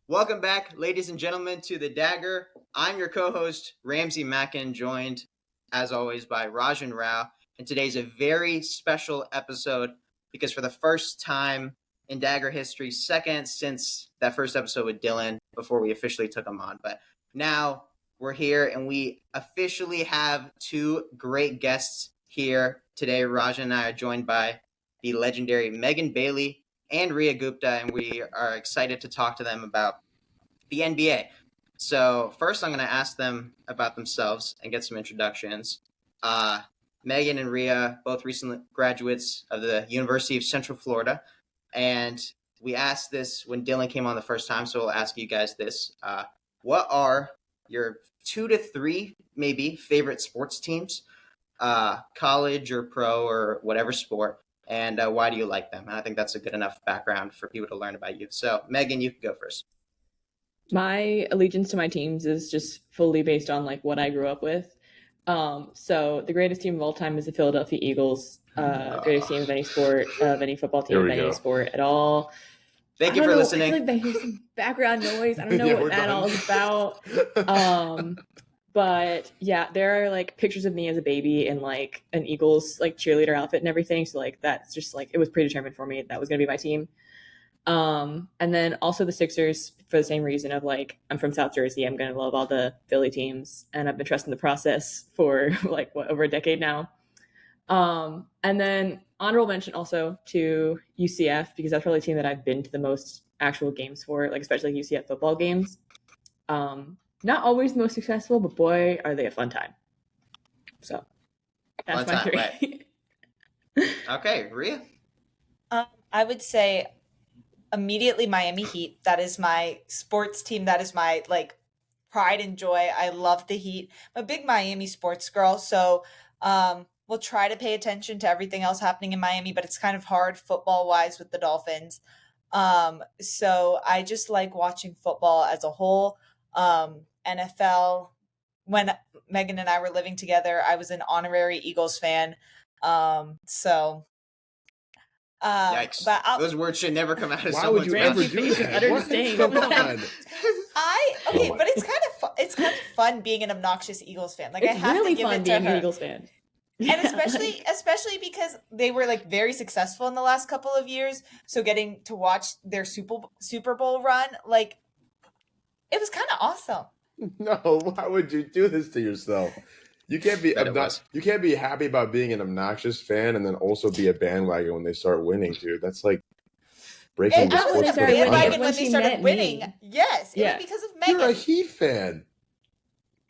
Welcome back, ladies and gentlemen, to The Dagger. I'm your co-host, Ramsey Mackin, joined, as always, by Rajan Rao. And today's a very special episode because for the first time in Dagger history, second since that first episode with Dylan before we officially took him on. But now we're here and we officially have two great guests here today. Rajan and I are joined by the legendary Megan Bailey and Ria Gupta, and we are excited to talk to them about the NBA. So first, I'm going to ask them about themselves and get some introductions. Megan and Ria, both recent graduates of the University of Central Florida, and we asked this when Dylan came on the first time, so we'll ask you guys this. What are your 2 to 3, maybe, favorite sports teams, college or pro or whatever sport? And why do you like them? And I think that's a good enough background for people to learn about you. So, Megan, you can go first. My allegiance to my teams is just fully based on like what I grew up with. So the greatest team of all time is the Philadelphia Eagles. Greatest team of any sport, of any football team of any sport at all. Thank you for listening. I feel like I hear some background noise. I don't know what that all is about. But yeah, there are like pictures of me as a baby in like an Eagles like cheerleader outfit and everything. So like that's just like it was predetermined for me that was gonna be my team. And then also the Sixers for the same reason of like I'm from South Jersey. I'm gonna love all the Philly teams, and I've been trusting the process for like over a decade now. And then honorable mention also to UCF because that's probably a team that I've been to the most actual games for, like especially UCF football games. Not always the most successful, but boy, are they a fun time. So that's my three. Right. Okay, Ria? I would say immediately Miami Heat. That is my sports team. That is my like pride and joy. I love the Heat. I'm a big Miami sports girl, so we'll try to pay attention to everything else happening in Miami, but it's kind of hard football-wise with the Dolphins. So I just like watching football as a whole. NFL, when Megan and I were living together, I was an honorary Eagles fan. Yikes. But those words should never come out of someone's mouth. Why would you ever do that? Come on. But it's kind of fun being an obnoxious Eagles fan. Like it's I have really to give fun it to being her. an Eagles fan. And especially because they were like very successful in the last couple of years. So getting to watch their Super Bowl run, like it was kind of awesome. No, why would you do this to yourself? You can't be you can't be happy about being an obnoxious fan and then also be a bandwagon when they start winning, dude. That's like breaking the sports bandwagon when they started winning. Yes, it was because of Megan. You're a Heat fan.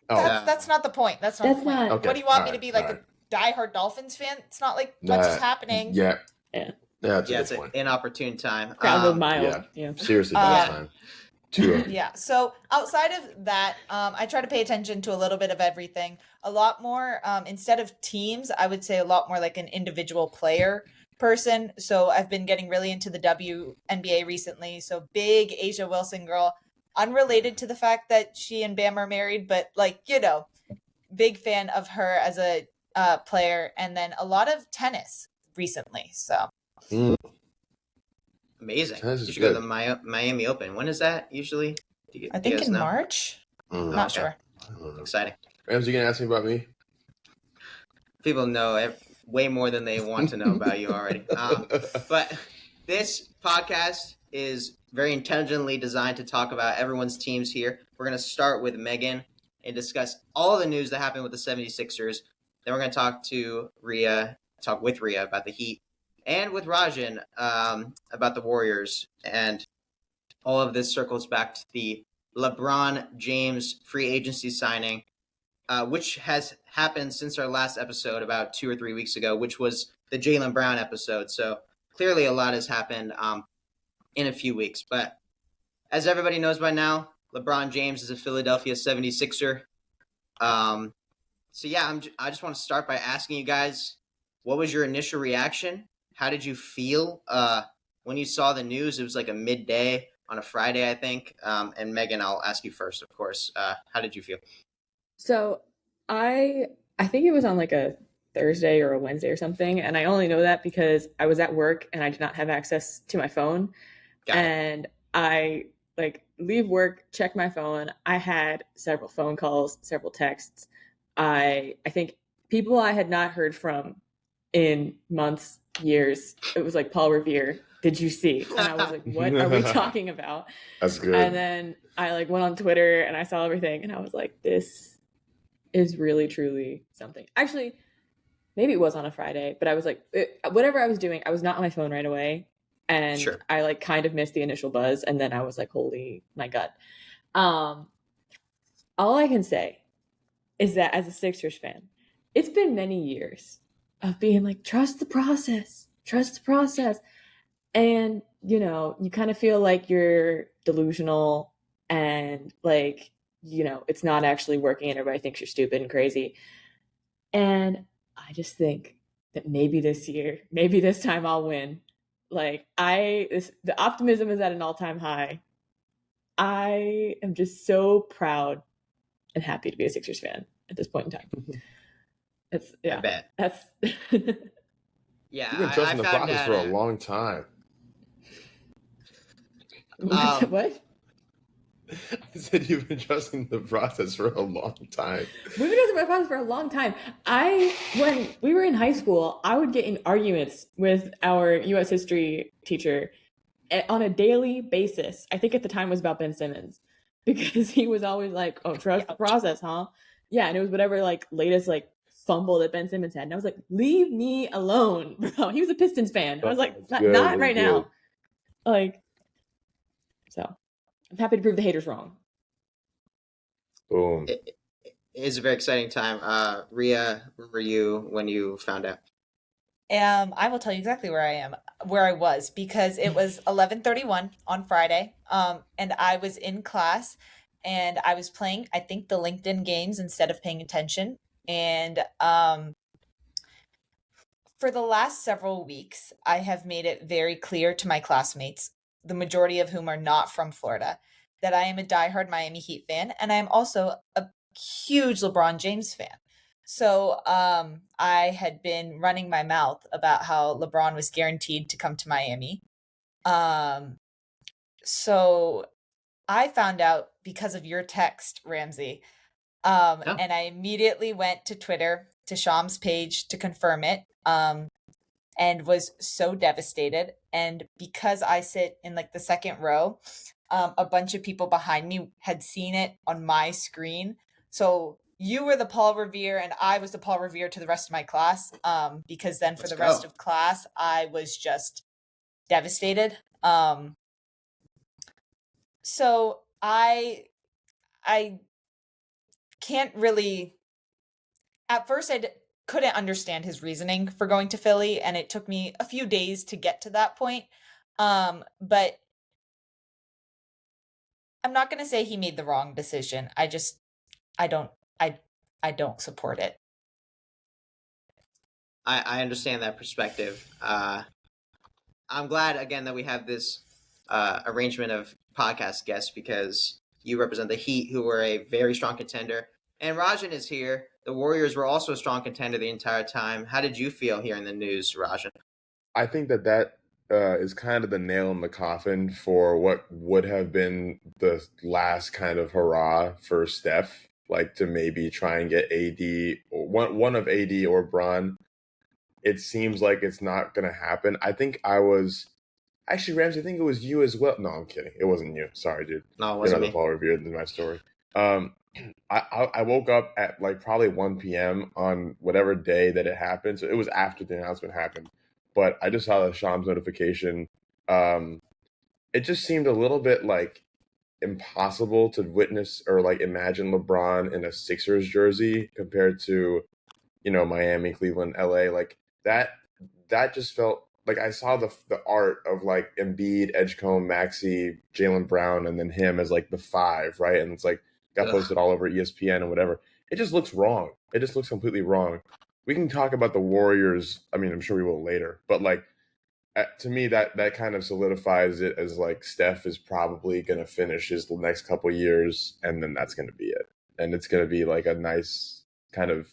Oh, that's not the point. That's not the point. Okay. What do you want me to be like a diehard Dolphins fan? It's not like much is happening. Yeah. It's an inopportune time. Crowd goes mild. Yeah. Seriously, bad time. Yeah. So outside of that, I try to pay attention to a little bit of everything. A lot more, instead of teams, I would say a lot more like an individual player person. So I've been getting really into the WNBA recently. So big Asia Wilson girl, unrelated to the fact that she and Bam are married, but like, big fan of her as a player. And then a lot of tennis recently. So. Amazing. You should go to the Miami Open. When is that usually? I think in March. Not sure. Exciting. Rams, you going to ask me about me? People know way more than they want to know about you already. But this podcast is very intelligently designed to talk about everyone's teams here. We're going to start with Megan and discuss all the news that happened with the 76ers. Then we're going to talk with Ria about the Heat. And with Rajan about the Warriors. And all of this circles back to the LeBron James free agency signing, which has happened since our last episode about 2 or 3 weeks ago, which was the Jaylen Brown episode. So clearly a lot has happened in a few weeks. But as everybody knows by now, LeBron James is a Philadelphia 76er. I just want to start by asking you guys, what was your initial reaction? How did you feel when you saw the news? It was like a midday on a Friday, I think. And Megan, I'll ask you first, of course. How did you feel? So I think it was on like a Thursday or a Wednesday or something. And I only know that because I was at work and I did not have access to my phone. And I like leave work, check my phone. I had several phone calls, several texts. I think people I had not heard from in months, years. It was like, Paul Revere, did you see? And I was like, what are we talking about? That's good. And then I like went on Twitter and I saw everything and I was like, this is really truly something. Actually, maybe it was on a Friday, but I was like, whatever I was doing, I was not on my phone right away. And Sure. I like kind of missed the initial buzz. And then I was like, holy my God. All I can say is that as a Sixers fan, it's been many years of being like, trust the process. And, you know, you kind of feel like you're delusional and like, you know, it's not actually working and everybody thinks you're stupid and crazy. And I just think that maybe this year, maybe this time I'll win. Like the optimism is at an all-time high. I am just so proud and happy to be a Sixers fan at this point in time. I bet. That's yeah. You've been trusting the process for a long time. What? I said you've been trusting the process for a long time. We've been trusting the process for a long time. When we were in high school, I would get in arguments with our U.S. history teacher on a daily basis. I think at the time was about Ben Simmons because he was always like, "Oh, trust the process, huh?" Yeah, and it was whatever like latest like fumble that Ben Simmons had, and I was like, "Leave me alone, bro." He was a Pistons fan. I was like, "Not right now." Like, so I'm happy to prove the haters wrong. Boom. It is a very exciting time. Ria, where were you when you found out? I will tell you exactly where I was, because it was 11:31 on Friday. And I was in class and I was playing, I think, the LinkedIn games instead of paying attention. And for the last several weeks, I have made it very clear to my classmates, the majority of whom are not from Florida, that I am a diehard Miami Heat fan, and I am also a huge LeBron James fan. So I had been running my mouth about how LeBron was guaranteed to come to Miami. So I found out because of your text, Ramsey. And I immediately went to Twitter, to Sham's page to confirm it, and was so devastated. And because I sit in like the second row, a bunch of people behind me had seen it on my screen. So you were the Paul Revere and I was the Paul Revere to the rest of my class, because then for the rest of class, I was just devastated. So I can't really, at first I couldn't understand his reasoning for going to Philly, and it took me a few days to get to that point. But I'm not going to say he made the wrong decision. I don't support it. I understand that perspective. I'm glad again that we have this arrangement of podcast guests because you represent the Heat, who were a very strong contender, and Rajan is here. The Warriors were also a strong contender the entire time. How did you feel hearing the news, Rajan? I think that is kind of the nail in the coffin for what would have been the last kind of hurrah for Steph, like to maybe try and get AD or one of AD or Bron. It seems like it's not going to happen. I think actually, Ramsey, I think it was you as well. No, I'm kidding. It wasn't you. Sorry, dude. No, it wasn't me. Paul Revere in my story. I woke up at like probably 1 p.m. on whatever day that it happened. So it was after the announcement happened. But I just saw the Shams notification. It just seemed a little bit like impossible to witness or like imagine LeBron in a Sixers jersey compared to, Miami, Cleveland, LA. Like that just felt like I saw the art of like Embiid, Edgecombe, Maxey, Jaylen Brown, and then him as like the five, right? And it's like got posted all over ESPN and whatever. It just looks wrong. It just looks completely wrong. We can talk about the Warriors. I mean, I'm sure we will later, but like to me, that kind of solidifies it as like Steph is probably going to finish his next couple years, and then that's going to be it. And it's going to be like a nice kind of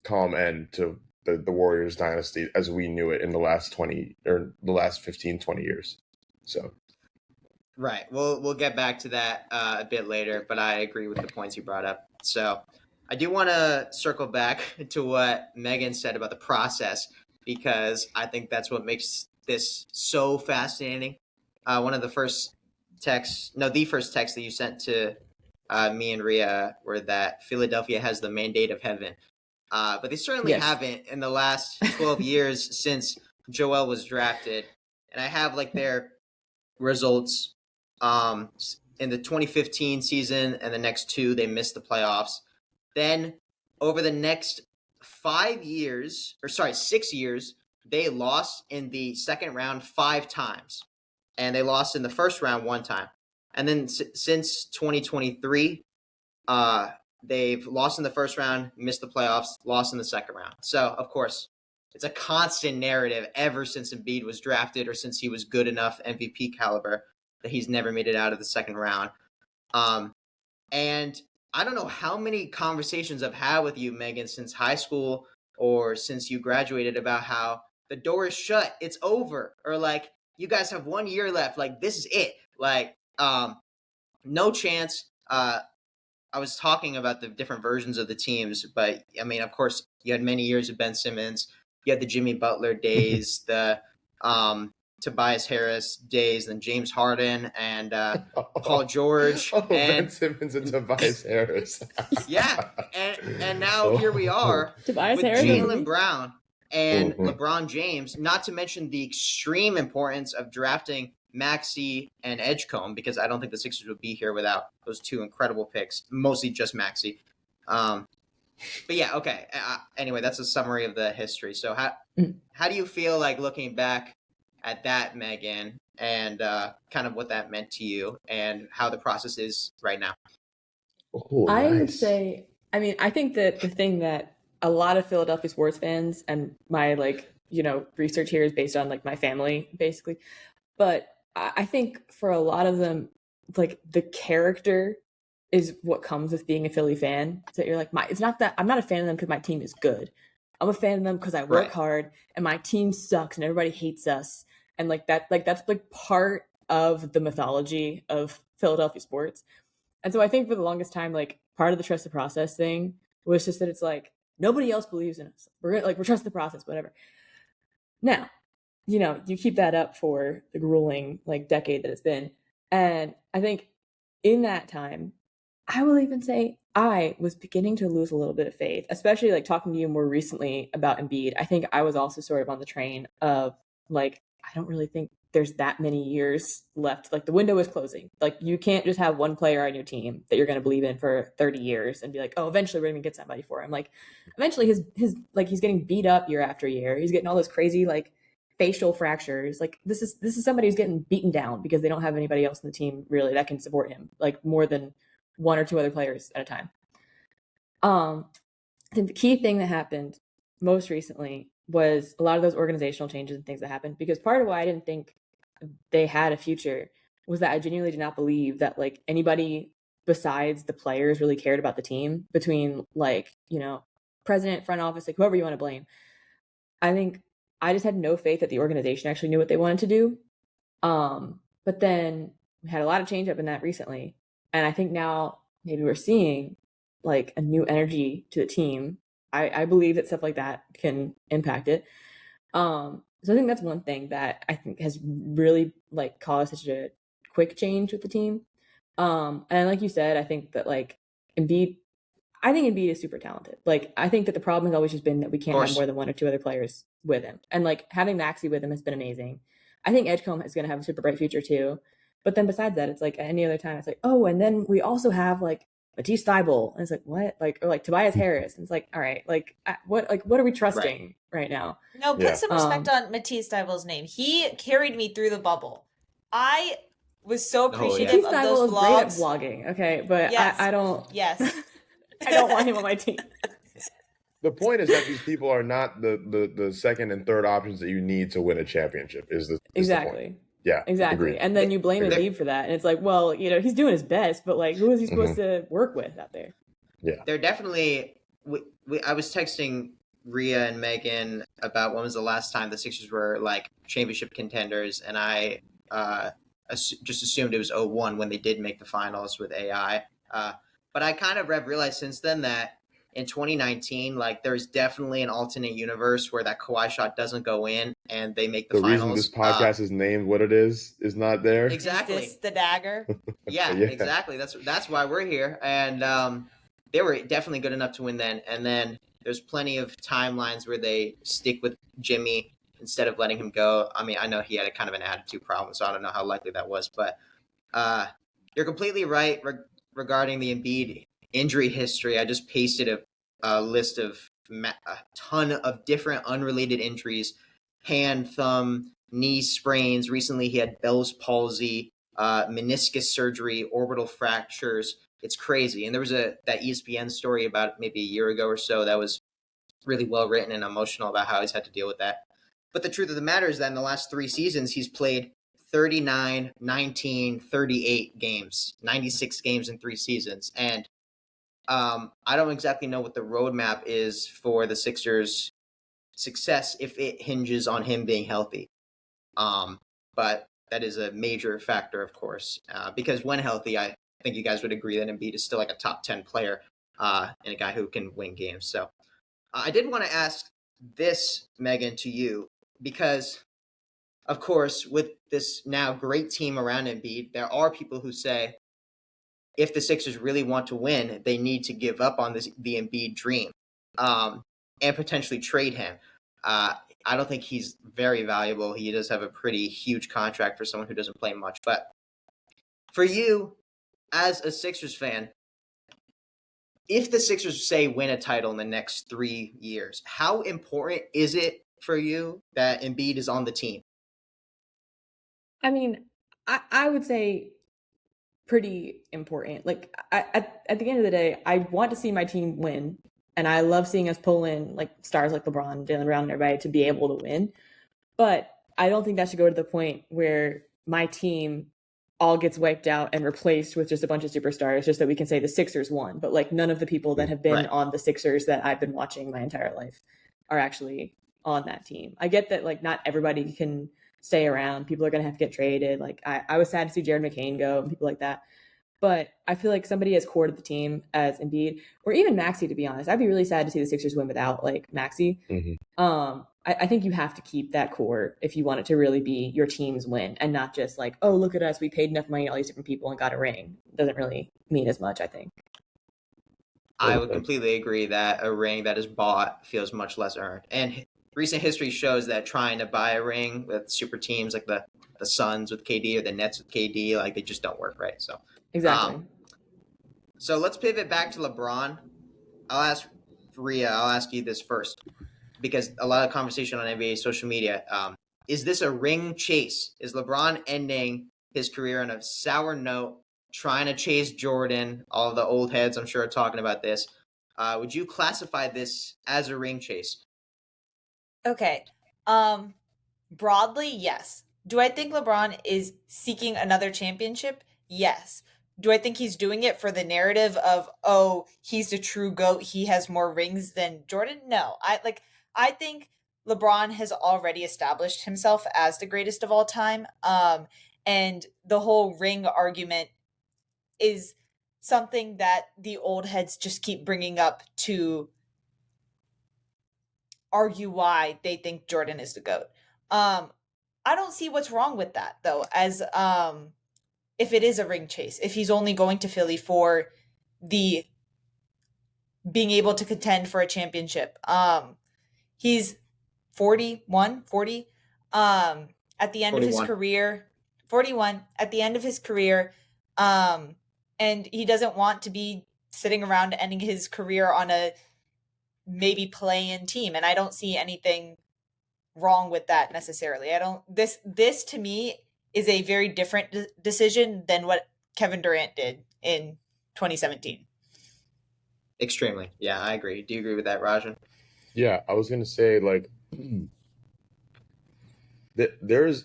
calm end to the Warriors dynasty as we knew it in the last 20 or the last 15, 20 years. So Right. We'll get back to that a bit later, but I agree with the points you brought up. So I do want to circle back to what Megan said about the process, because I think that's what makes this so fascinating. One of the first the first text that you sent to me and Ria were that Philadelphia has the mandate of heaven. But they certainly haven't in the last 12 years since Joel was drafted. And I have like their results in the 2015 season, and the next two they missed the playoffs. Then over the next 6 years, they lost in the second round 5 times, and they lost in the first round 1 time. And then since 2023, they've lost in the first round, missed the playoffs, lost in the second round. So of course, it's a constant narrative ever since Embiid was drafted, or since he was good enough MVP caliber, that he's never made it out of the second round. And I don't know how many conversations I've had with you, Megan, since high school or since you graduated, about how the door is shut, it's over, or like, you guys have 1 year left, like this is it, like no chance. I was talking about the different versions of the teams, but I mean, of course, you had many years of Ben Simmons. You had the Jimmy Butler days, the Tobias Harris days, then James Harden and Paul George. And Ben Simmons and Tobias Harris. Yeah, and now here we are Tobias with Harris, Jaylen Brown and LeBron James, not to mention the extreme importance of drafting Maxey and Edgecombe, because I don't think the Sixers would be here without those 2 incredible picks, mostly just Maxey. But yeah, okay. Anyway, that's a summary of the history. So how do you feel like looking back at that, Megan, and kind of what that meant to you and how the process is right now? Oh, I would nice. say, I mean, I think that the thing that a lot of Philadelphia sports fans, and my research here is based on like my family basically, but I think for a lot of them, like the character is what comes with being a Philly fan. So you're like, it's not that I'm not a fan of them because my team is good. I'm a fan of them because I work hard and my team sucks and everybody hates us. And that's like part of the mythology of Philadelphia sports. And so I think for the longest time, like part of the trust the process thing was just that it's like nobody else believes in us. We're trust the process, whatever. Now, you keep that up for the grueling like decade that it's been. And I think in that time, I will even say I was beginning to lose a little bit of faith, especially like talking to you more recently about Embiid. I think I was also sort of on the train of like, I don't really think there's that many years left. Like the window is closing. Like you can't just have one player on your team that you're going to believe in for 30 years and be like, oh, eventually we're going to get somebody for him. Like eventually his like he's getting beat up year after year. He's getting all those crazy like facial fractures. Like this is somebody who's getting beaten down because they don't have anybody else in the team really that can support him, like more than 1 or 2 other players at a time. I think the key thing that happened most recently was a lot of those organizational changes and things that happened, because part of why I didn't think they had a future was that I genuinely did not believe that like anybody besides the players really cared about the team, between like, president, front office, like whoever you want to blame. I think I just had no faith that the organization actually knew what they wanted to do. But then we had a lot of change up in that recently. And I think now maybe we're seeing like a new energy to the team. I believe that stuff like that can impact it. So I think that's one thing that I think has really like caused such a quick change with the team. And like you said, I think that like Embiid is super talented. Like I think that the problem has always just been that we can't have more than 1 or 2 other players with him. And like having Maxey with him has been amazing. I think Edgecombe is going to have a super bright future too. But then besides that, it's like any other time, it's like, oh, and then we also have like Matisse Thybulle. And it's like, what? Like, or like Tobias Harris. And it's like, all right, like what are we trusting right now? No, put some respect on Matisse Thybulle's name. He carried me through the bubble. I was so appreciative of those vlogs. Great at vlogging, okay, but yes. I don't. Yes. I don't want him on my team. The point is that these people are not the second and third options that you need to win a championship. Exactly. The point. Yeah, exactly. Agreed. And then you blame Embiid for that, and it's like, well, he's doing his best, but like, who is he supposed to work with out there? Yeah, they're definitely. I was texting Ria and Megan about when was the last time the Sixers were like championship contenders, and I just assumed it was 0-1 when they did make the finals with AI. But I kind of have realized since then that in 2019, like there's definitely an alternate universe where that Kawhi shot doesn't go in and they make the finals. The reason this podcast is named what it is not there. Exactly. Is this the dagger? Yeah, exactly. That's why we're here. And they were definitely good enough to win then. And then there's plenty of timelines where they stick with Jimmy instead of letting him go. I mean, I know he had a kind of an attitude problem, so I don't know how likely that was. But you're completely right regarding the Embiid injury history. I just pasted a list of a ton of different unrelated injuries: hand, thumb, knee sprains. Recently, he had Bell's palsy, meniscus surgery, orbital fractures. It's crazy. And there was that ESPN story about maybe a year ago or so that was really well written and emotional about how he's had to deal with that. But the truth of the matter is that in the last 3 seasons, he's played 39, 19, 38 games, 96 games in 3 seasons. And I don't exactly know what the roadmap is for the Sixers' success if it hinges on him being healthy. But that is a major factor, of course, because when healthy, I think you guys would agree that Embiid is still like a top 10 player and a guy who can win games. So I did want to ask this, Megan, to you, because, of course, with this now great team around Embiid, there are people who say if the Sixers really want to win, they need to give up on the Embiid dream and potentially trade him. I don't think he's very valuable. He does have a pretty huge contract for someone who doesn't play much. But for you, as a Sixers fan, if the Sixers, say, win a title in the next 3 years, how important is it for you that Embiid is on the team? I mean, I would say pretty important. Like, at the end of the day, I want to see my team win. And I love seeing us pull in like stars like LeBron, Jaylen Brown, and everybody to be able to win. But I don't think that should go to the point where my team all gets wiped out and replaced with just a bunch of superstars just that we can say the Sixers won. But like none of the people that have been on the Sixers that I've been watching my entire life are actually on that team. I get that like not everybody can stay around. People are going to have to get traded. Like I was sad to see Jared McCain go and people like that. But I feel like somebody as core to the team as Embiid, or even Maxey, to be honest, I'd be really sad to see the Sixers win without like Maxey. Mm-hmm. I think you have to keep that core if you want it to really be your team's win and not just like, oh, look at us, we paid enough money to all these different people and got a ring. It doesn't really mean as much, I think. I would completely agree that a ring that is bought feels much less earned. And recent history shows that trying to buy a ring with super teams like the Suns with KD or the Nets with KD, like they just don't work, right? So exactly. So let's pivot back to LeBron. I'll ask Ria, I'll ask you this first, because a lot of conversation on NBA social media. Is this a ring chase? Is LeBron ending his career on a sour note, trying to chase Jordan? All the old heads, I'm sure, are talking about this. Would you classify this as a ring chase? Okay. Broadly, yes. Do I think LeBron is seeking another championship? Yes. Do I think he's doing it for the narrative of, oh, he's the true GOAT, he has more rings than Jordan? No. I think LeBron has already established himself as the greatest of all time. And the whole ring argument is something that the old heads just keep bringing up to argue why they think Jordan is the GOAT. I don't see what's wrong with that, though, as if it is a ring chase, if he's only going to Philly for the being able to contend for a championship. He's 40 at the end 41. Of his career, 41 at the end of his career. And he doesn't want to be sitting around ending his career on a maybe play-in team. And I don't see anything wrong with that necessarily. This to me is a very different decision than what Kevin Durant did in 2017. Extremely. Yeah, I agree. Do you agree with that, Rajan? Yeah, I was going to say, like, there's,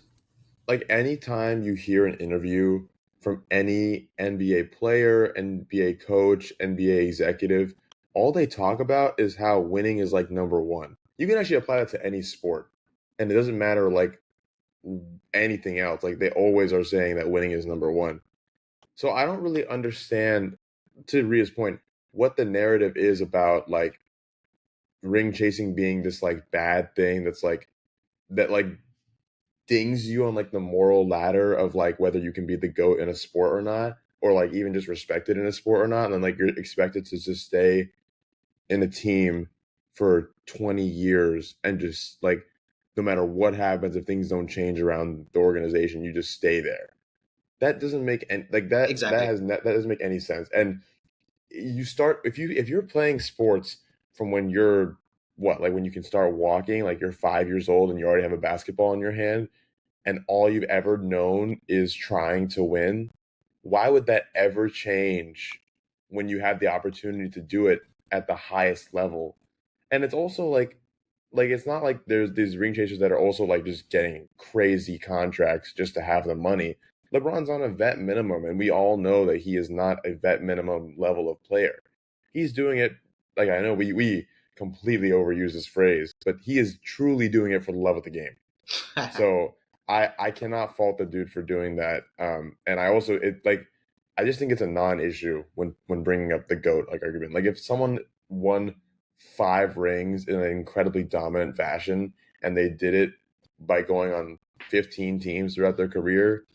like, anytime you hear an interview from any NBA player, NBA coach, NBA executive, all they talk about is how winning is, like, number one. You can actually apply that to any sport. And it doesn't matter, like, anything else. Like, they always are saying that winning is number one. So I don't really understand, to Ria's point, what the narrative is about, like, ring chasing being this, like, bad thing that's, like, that, like, dings you on, like, the moral ladder of, like, whether you can be the GOAT in a sport or not, or, like, even just respected in a sport or not. And then, like, you're expected to just stay in a team for 20 years and just, like, no matter what happens, if things don't change around the organization, you just stay there. That doesn't make any, like, Exactly. that doesn't make any sense. And you start, if you're playing sports from when you're like when you can start walking, like you're 5 years old and you already have a basketball in your hand, and all you've ever known is trying to win, why would that ever change when you have the opportunity to do it at the highest level? And it's also like it's not like there's these ring chasers that are also, like, just getting crazy contracts just to have the money. LeBron's on a vet minimum, and we all know that he is not a vet minimum level of player. He's doing it, like, I know we completely overuse this phrase, but he is truly doing it for the love of the game. So I cannot fault the dude for doing that. And I also, I just think it's a non-issue when bringing up the GOAT, like, argument. Like, if someone won 5 rings in an incredibly dominant fashion and they did it by going on 15 teams throughout their career,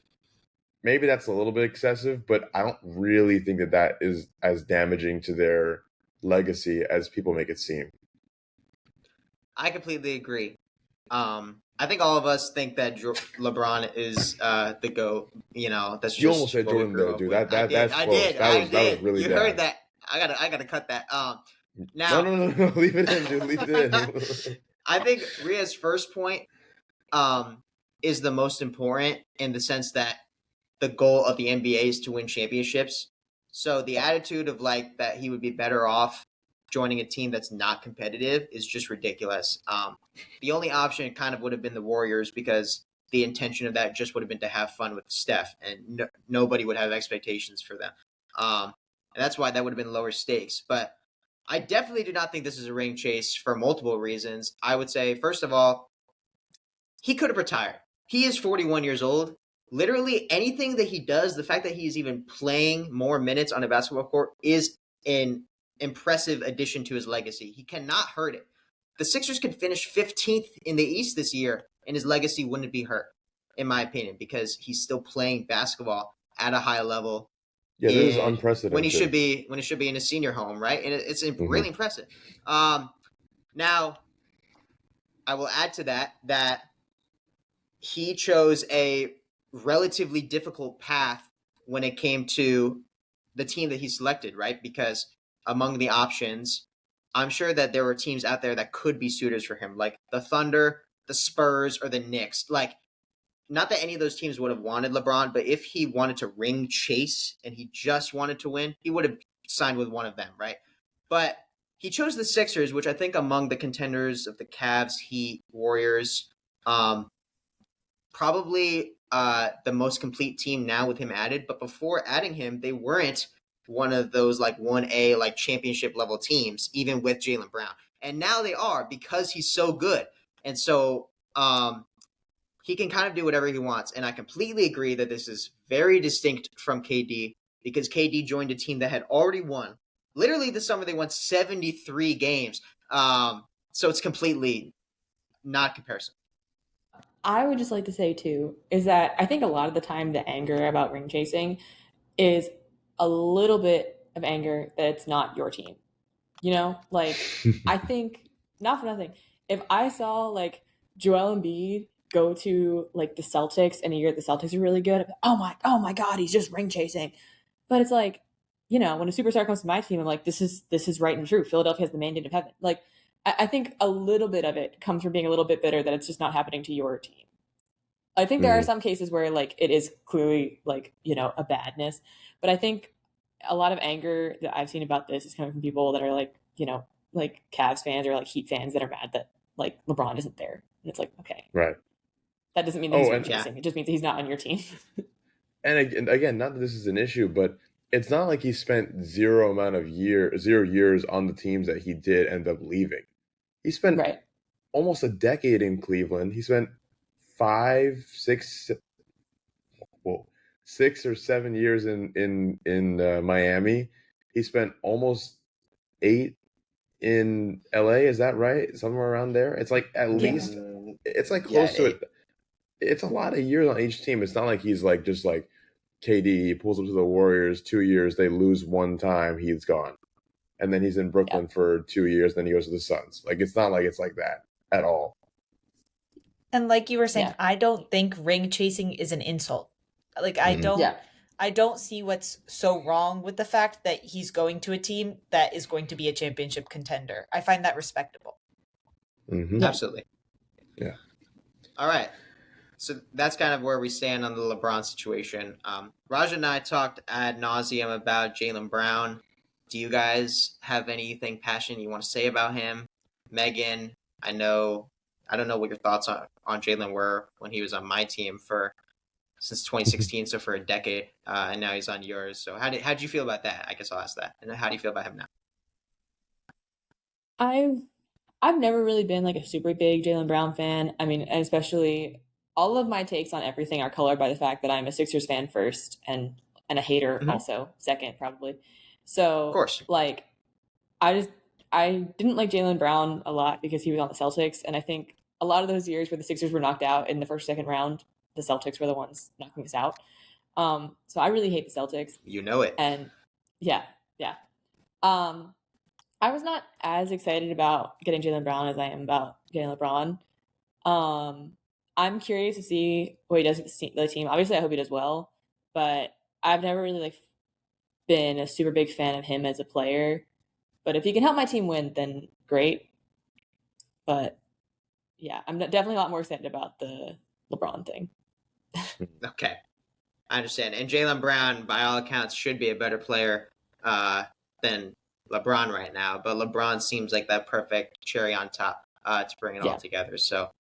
maybe that's a little bit excessive, but I don't really think that is as damaging to their legacy as people make it seem. I completely agree. I think all of us think that LeBron is the GOAT. You know, that's just you almost said Jordan though, dude. That's close. I did. That was really you bad. Heard that? I gotta cut that. Now, no, leave it in, dude. Leave it in. I think Ria's first point is the most important, in the sense that the goal of the NBA is to win championships. So the attitude of, like, that he would be better off joining a team that's not competitive is just ridiculous. The only option kind of would have been the Warriors, because the intention of that just would have been to have fun with Steph, and nobody would have expectations for them. And that's why that would have been lower stakes. But I definitely do not think this is a ring chase for multiple reasons. I would say, first of all, he could have retired. He is 41 years old. Literally anything that he does, the fact that he's even playing more minutes on a basketball court, is an impressive addition to his legacy. He cannot hurt it. The Sixers could finish 15th in the East this year, and his legacy wouldn't be hurt, in my opinion, because he's still playing basketball at a high level. Yeah, this is unprecedented. When he should be in a senior home, right? And it's really impressive. Now, I will add to that he chose a relatively difficult path when it came to the team that he selected, right? Because among the options, I'm sure that there were teams out there that could be suitors for him, like the Thunder, the Spurs, or the Knicks. Like, not that any of those teams would have wanted LeBron, but if he wanted to ring chase and he just wanted to win, he would have signed with one of them, right? But he chose the Sixers, which I think among the contenders of the Cavs, Heat, Warriors, probably the most complete team now with him added. But before adding him, they weren't one of those, like, 1A, like, championship level teams, even with Jaylen Brown. And now they are, because he's so good. And so he can kind of do whatever he wants. And I completely agree that this is very distinct from KD, because KD joined a team that had already won. Literally this summer, they won 73 games. So it's completely not comparison. I would just like to say, too, is that I think a lot of the time the anger about ring chasing is a little bit of anger that it's not your team. You know, like, I think, not for nothing, if I saw, like, Joel Embiid go to, like, the Celtics in a year the Celtics are really good, oh my God, he's just ring chasing. But it's like, you know, when a superstar comes to my team, I'm like, this is right and true. Philadelphia has the mandate of heaven. Like, I think a little bit of it comes from being a little bit bitter that it's just not happening to your team. I think there are some cases where, like, it is clearly, like, you know, a badness. But I think a lot of anger that I've seen about this is coming from people that are, like, you know, like Cavs fans or, like, Heat fans that are mad that, like, LeBron isn't there. And it's like, okay. Right. That doesn't mean that he's chasing. It just means that he's not on your team. And again, not that this is an issue, but it's not like he spent zero years on the teams that he did end up leaving. He spent almost a decade in Cleveland. He spent 6 or 7 years in Miami. He spent almost 8 in LA. Is that right? Somewhere around there. It's like at least it's like close to it. It's a lot of years on each team. It's not like he's like just like KD. He pulls up to the Warriors 2 years. They lose one time. He's gone. And then he's in Brooklyn for 2 years. Then he goes to the Suns. Like, it's not like it's like that at all. And like you were saying, I don't think ring chasing is an insult. Like, I don't see what's so wrong with the fact that he's going to a team that is going to be a championship contender. I find that respectable. Mm-hmm. Absolutely. Yeah. All right. So that's kind of where we stand on the LeBron situation. Raj and I talked ad nauseum about Jaylen Brown. Do you guys have anything passionate you want to say about him? Megan, I don't know what your thoughts on Jaylen were when he was on my team since 2016, so for a decade, and now he's on yours. So how did you feel about that? I guess I'll ask that. And how do you feel about him now? I've never really been like a super big Jaylen Brown fan. I mean, and especially all of my takes on everything are colored by the fact that I'm a Sixers fan first and a hater also second, probably. So, of course, like, I didn't like Jaylen Brown a lot because he was on the Celtics, and I think a lot of those years where the Sixers were knocked out in the first, second round, the Celtics were the ones knocking us out. So I really hate the Celtics. You know it. And yeah. I was not as excited about getting Jaylen Brown as I am about getting LeBron. I'm curious to see what he does with the team. Obviously, I hope he does well, but I've never really been a super big fan of him as a player. But if he can help my team win, then great. But yeah, I'm definitely a lot more excited about the LeBron thing. Okay, I understand. And Jaylen Brown, by all accounts, should be a better player than LeBron right now. But LeBron seems like that perfect cherry on top to bring it all together. So,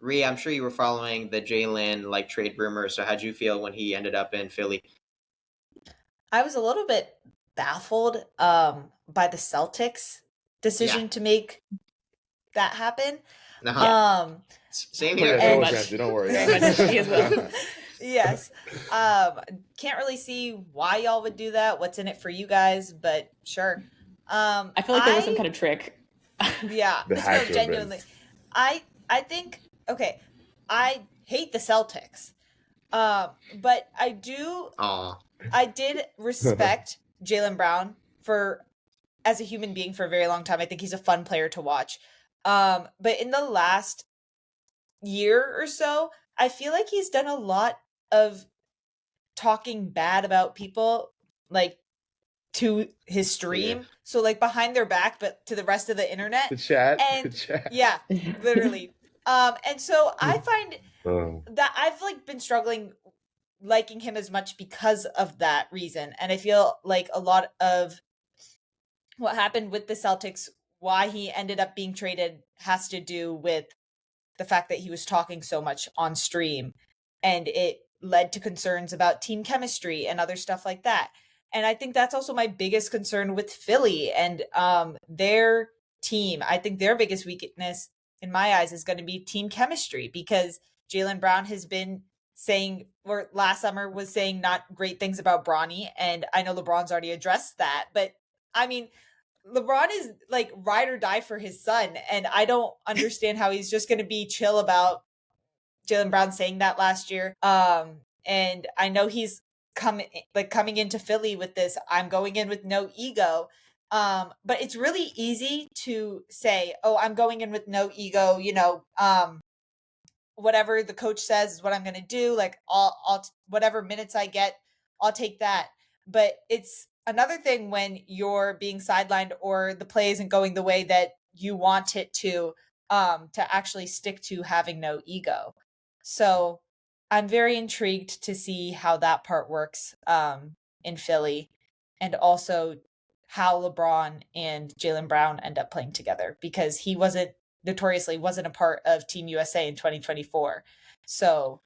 Ria, I'm sure you were following the Jaylen trade rumors. So how'd you feel when he ended up in Philly? I was a little bit baffled by the Celtics decision to make that happen. Same here. Don't worry. Yes. Can't really see why y'all would do that. What's in it for you guys? But sure. I feel like there was some kind of trick. Yeah. No, genuinely. I think, okay, I hate the Celtics. But I did respect Jaylen Brown as a human being for a very long time. I think he's a fun player to watch. But in the last year or so, I feel like he's done a lot of talking bad about people, to his stream. Yeah. So behind their back, but to the rest of the internet. The chat. Yeah, literally. And so I find that I've been struggling liking him as much because of that reason. And I feel like a lot of what happened with the Celtics, why he ended up being traded, has to do with the fact that he was talking so much on stream, and it led to concerns about team chemistry and other stuff like that. And I think that's also my biggest concern with Philly and their team. I think their biggest weakness in my eyes is going to be team chemistry, because Jaylen Brown has been saying, or last summer was saying, not great things about Bronny. And I know LeBron's already addressed that, but I mean, LeBron is ride or die for his son. And I don't understand how he's just going to be chill about Jaylen Brown saying that last year. And I know he's coming into Philly with this, I'm going in with no ego. But it's really easy to say, oh, I'm going in with no ego, whatever the coach says is what I'm going to do. I'll whatever minutes I get, I'll take that. But it's another thing when you're being sidelined or the play isn't going the way that you want it to actually stick to having no ego. So I'm very intrigued to see how that part works in Philly, and also how LeBron and Jaylen Brown end up playing together, because he notoriously wasn't a part of Team USA in 2024. So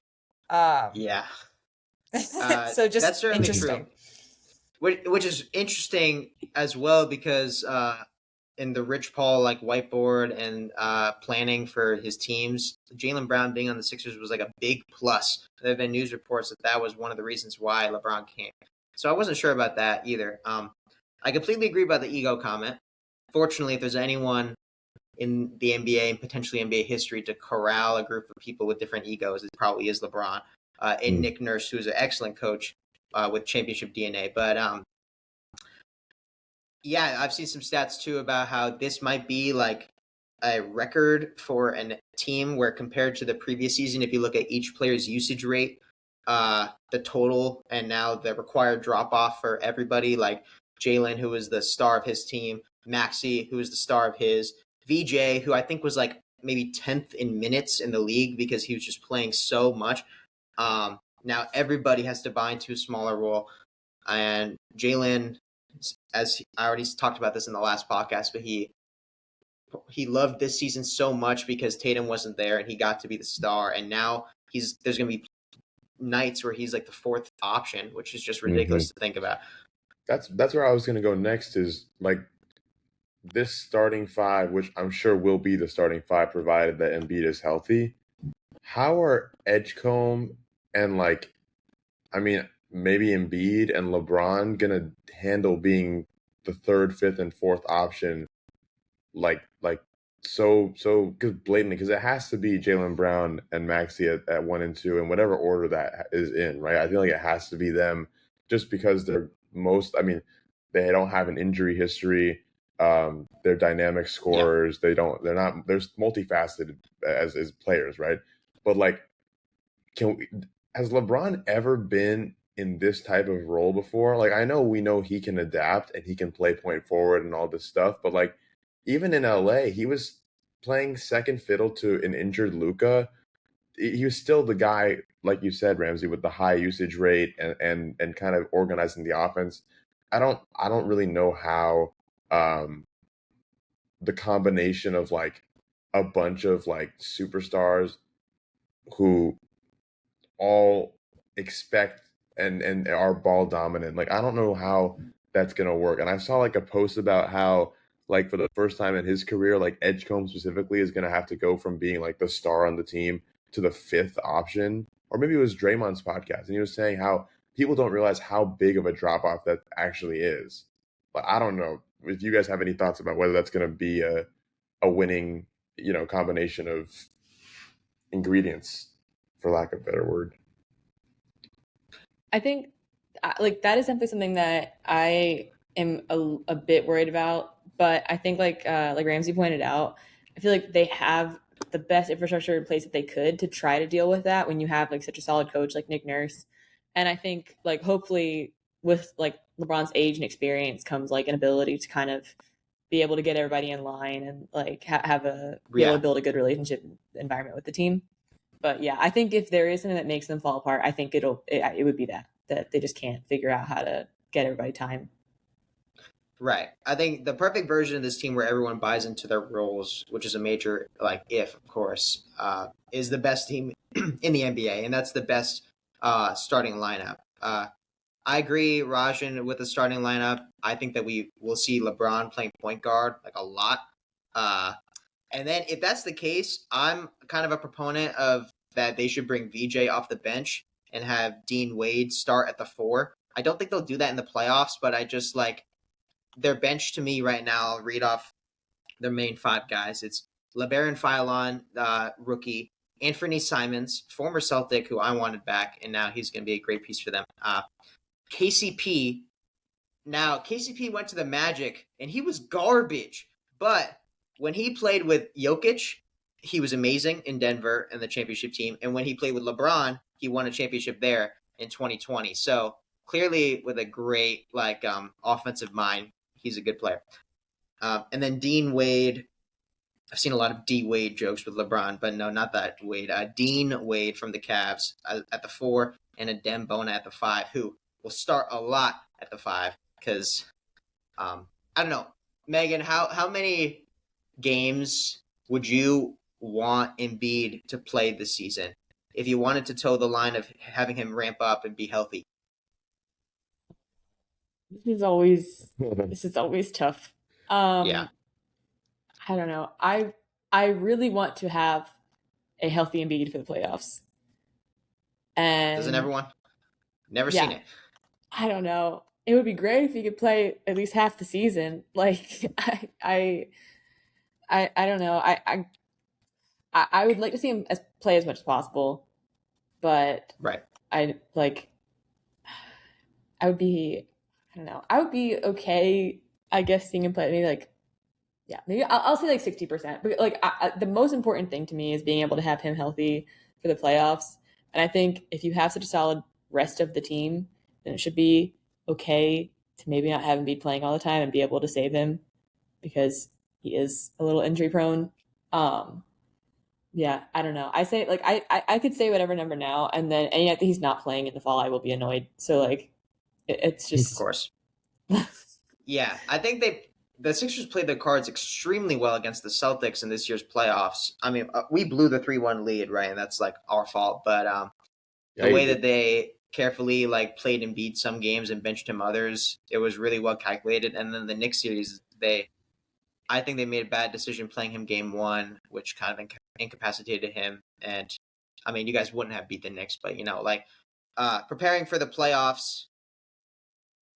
yeah. So just that's certainly interesting. True. Which is interesting as well, because in the Rich Paul like whiteboard and planning for his teams, Jaylen Brown being on the Sixers was like a big plus. There have been news reports that was one of the reasons why LeBron came. So I wasn't sure about that either. I completely agree about the ego comment. Fortunately, if there's anyone in the NBA and potentially NBA history to corral a group of people with different egos, it probably is LeBron and Nick Nurse, who's an excellent coach with championship DNA. But yeah, I've seen some stats too about how this might be like a record for a team where compared to the previous season, if you look at each player's usage rate, the total, and now the required drop off for everybody, like Jaylen, who was the star of his team, Maxey, who was the star of his, VJ, who I think was like maybe 10th in minutes in the league because he was just playing so much. Now everybody has to buy into a smaller role, and Jaylen, as I already talked about this in the last podcast, but he loved this season so much because Tatum wasn't there and he got to be the star. And now there's going to be nights where he's like the fourth option, which is just ridiculous to think about. That's where I was going to go next, is like this starting five, which I'm sure will be the starting five provided that Embiid is healthy. How are Edgecombe and maybe Embiid and LeBron going to handle being the third, fifth, and fourth option so blatantly, because it has to be Jaylen Brown and Maxey at 1 and 2 in whatever order that is in, right? I feel like it has to be them just because they're they don't have an injury history. They're dynamic scorers. Yeah. They're multifaceted as players, right? But has LeBron ever been in this type of role before? Like, we know he can adapt and he can play point forward and all this stuff, but even in LA, he was playing second fiddle to an injured Luka. He was still the guy, like you said, Ramsey, with the high usage rate and kind of organizing the offense. I don't really know how the combination of a bunch of superstars who all expect and are ball dominant. I don't know how that's gonna work. And I saw a post about how for the first time in his career, Edgecombe specifically is gonna have to go from being the star on the team to the fifth option. Or maybe it was Draymond's podcast, and he was saying how people don't realize how big of a drop off that actually is. I don't know if you guys have any thoughts about whether that's gonna be a winning, combination of ingredients, for lack of a better word. I think that is definitely something that I am a bit worried about. But I think like Ramsey pointed out, I feel like they have the best infrastructure in place that they could to try to deal with that when you have such a solid coach like Nick Nurse. And I think hopefully with LeBron's age and experience comes an ability to kind of be able to get everybody in line and be able to build a good relationship environment with the team. But yeah, I think if there is something that makes them fall apart, I think it would be that they just can't figure out how to get everybody time. Right. I think the perfect version of this team where everyone buys into their roles, which is a major if, of course, is the best team in the NBA, and that's the best starting lineup. I agree, Rajan, with the starting lineup. I think that we will see LeBron playing point guard a lot. And then if that's the case, I'm kind of a proponent of that they should bring VJ off the bench and have Dean Wade start at the 4. I don't think they'll do that in the playoffs, but I just their bench to me right now. I'll read off their main 5 guys. It's LeBaron Philon, rookie, Anthony Simons, former Celtic, who I wanted back, and now he's going to be a great piece for them. KCP. Now, KCP went to the Magic, and he was garbage, but when he played with Jokic, he was amazing in Denver and the championship team. And when he played with LeBron, he won a championship there in 2020. So clearly with a great offensive mind, he's a good player. And then Dean Wade. I've seen a lot of D Wade jokes with LeBron, but no, not that Wade. Dean Wade from the Cavs at the 4 and a Dem Bona at the 5, who will start a lot at the 5 because I don't know. Megan, how many games would you want Embiid to play this season if you wanted to toe the line of having him ramp up and be healthy? This is always tough. Yeah. I don't know. I really want to have a healthy Embiid for the playoffs. And doesn't everyone? Never seen it. I don't know. It would be great if he could play at least half the season. Like I don't know. I would like to see him play as much as possible, but right. I would be, I don't know. I would be okay, I guess, seeing him play maybe maybe I'll say 60%. But the most important thing to me is being able to have him healthy for the playoffs. And I think if you have such a solid rest of the team, then it should be okay to maybe not have him be playing all the time and be able to save him because he is a little injury prone. Yeah, I don't know. I say I could say whatever number now, and then any night that he's not playing in the fall, I will be annoyed. So it's just of course. Yeah, I think the Sixers played their cards extremely well against the Celtics in this year's playoffs. I mean, we blew the 3-1 lead, right? And that's our fault. But the way that they carefully played and beat some games and benched him others, it was really well calculated. And then the Knicks series, I think they made a bad decision playing him game 1, which kind of incapacitated him. And I mean, you guys wouldn't have beat the Knicks, but preparing for the playoffs,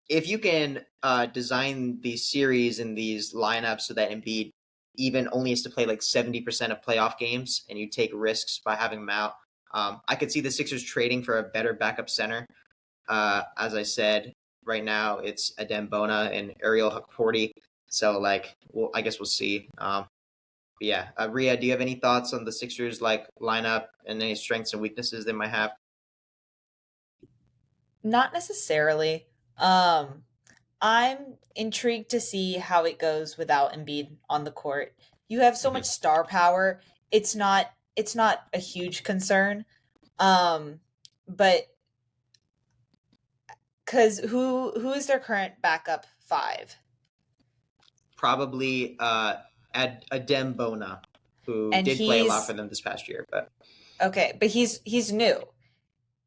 if you can design these series and these lineups so that Embiid even only has to play 70% of playoff games, and you take risks by having him out, I could see the Sixers trading for a better backup center. As I said, right now it's Adem Bona and Ariel Hukporti. So I guess we'll see. Yeah, Ria, do you have any thoughts on the Sixers lineup and any strengths and weaknesses they might have? Not necessarily. I'm intrigued to see how it goes without Embiid on the court. You have so much star power. It's not a huge concern. But because who is their current backup 5? Probably Adem Bona, who did play a lot for them this past year. But okay, but he's new,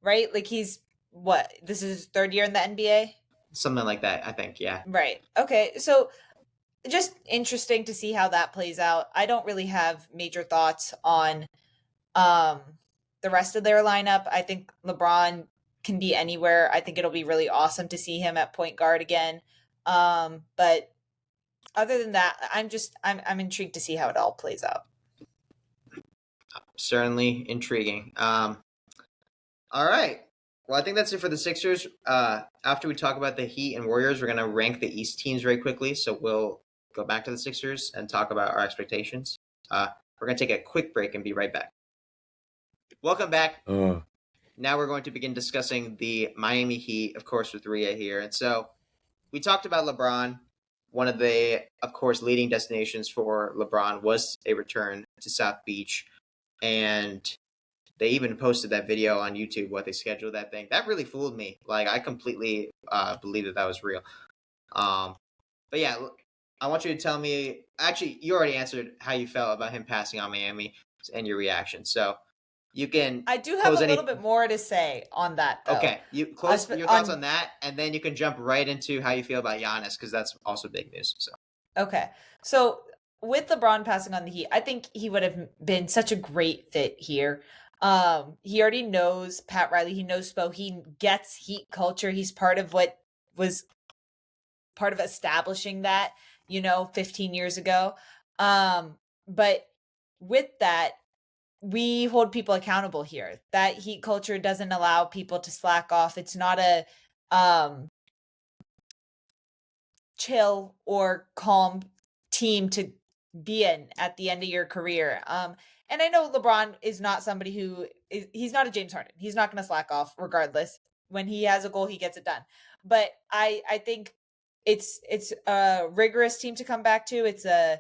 right? He's what? This is his 3rd year in the NBA? Something like that, I think, yeah. Right. Okay, so just interesting to see how that plays out. I don't really have major thoughts on the rest of their lineup. I think LeBron can be anywhere. I think it'll be really awesome to see him at point guard again. But other than that, I'm intrigued to see how it all plays out. Certainly intriguing. All right. Well, I think that's it for the Sixers. After we talk about the Heat and Warriors, we're going to rank the East teams very quickly. So we'll go back to the Sixers and talk about our expectations. We're going to take a quick break and be right back. Welcome back. Now we're going to begin discussing the Miami Heat, of course, with Ria here. And so we talked about LeBron. One of the, of course, leading destinations for LeBron was a return to South Beach. And they even posted that video on YouTube, what they scheduled that thing. That really fooled me. I completely believed that was real. But yeah, I want you to tell me, actually, you already answered how you felt about him passing on Miami and your reaction. So you can. I do have a little bit more to say on that, though. Okay, you close your thoughts on that, and then you can jump right into how you feel about Giannis, because that's also big news. So okay, so with LeBron passing on the Heat, I think he would have been such a great fit here. He already knows Pat Riley. He knows Spo. He gets Heat culture. He's part of what was part of establishing that, 15 years ago. But with that, we hold people accountable here. That Heat culture doesn't allow people to slack off. It's not a chill or calm team to be in at the end of your career. And I know LeBron is not somebody he's not a James Harden. He's not going to slack off regardless. When he has a goal, he gets it done. But I think it's a rigorous team to come back to. It's a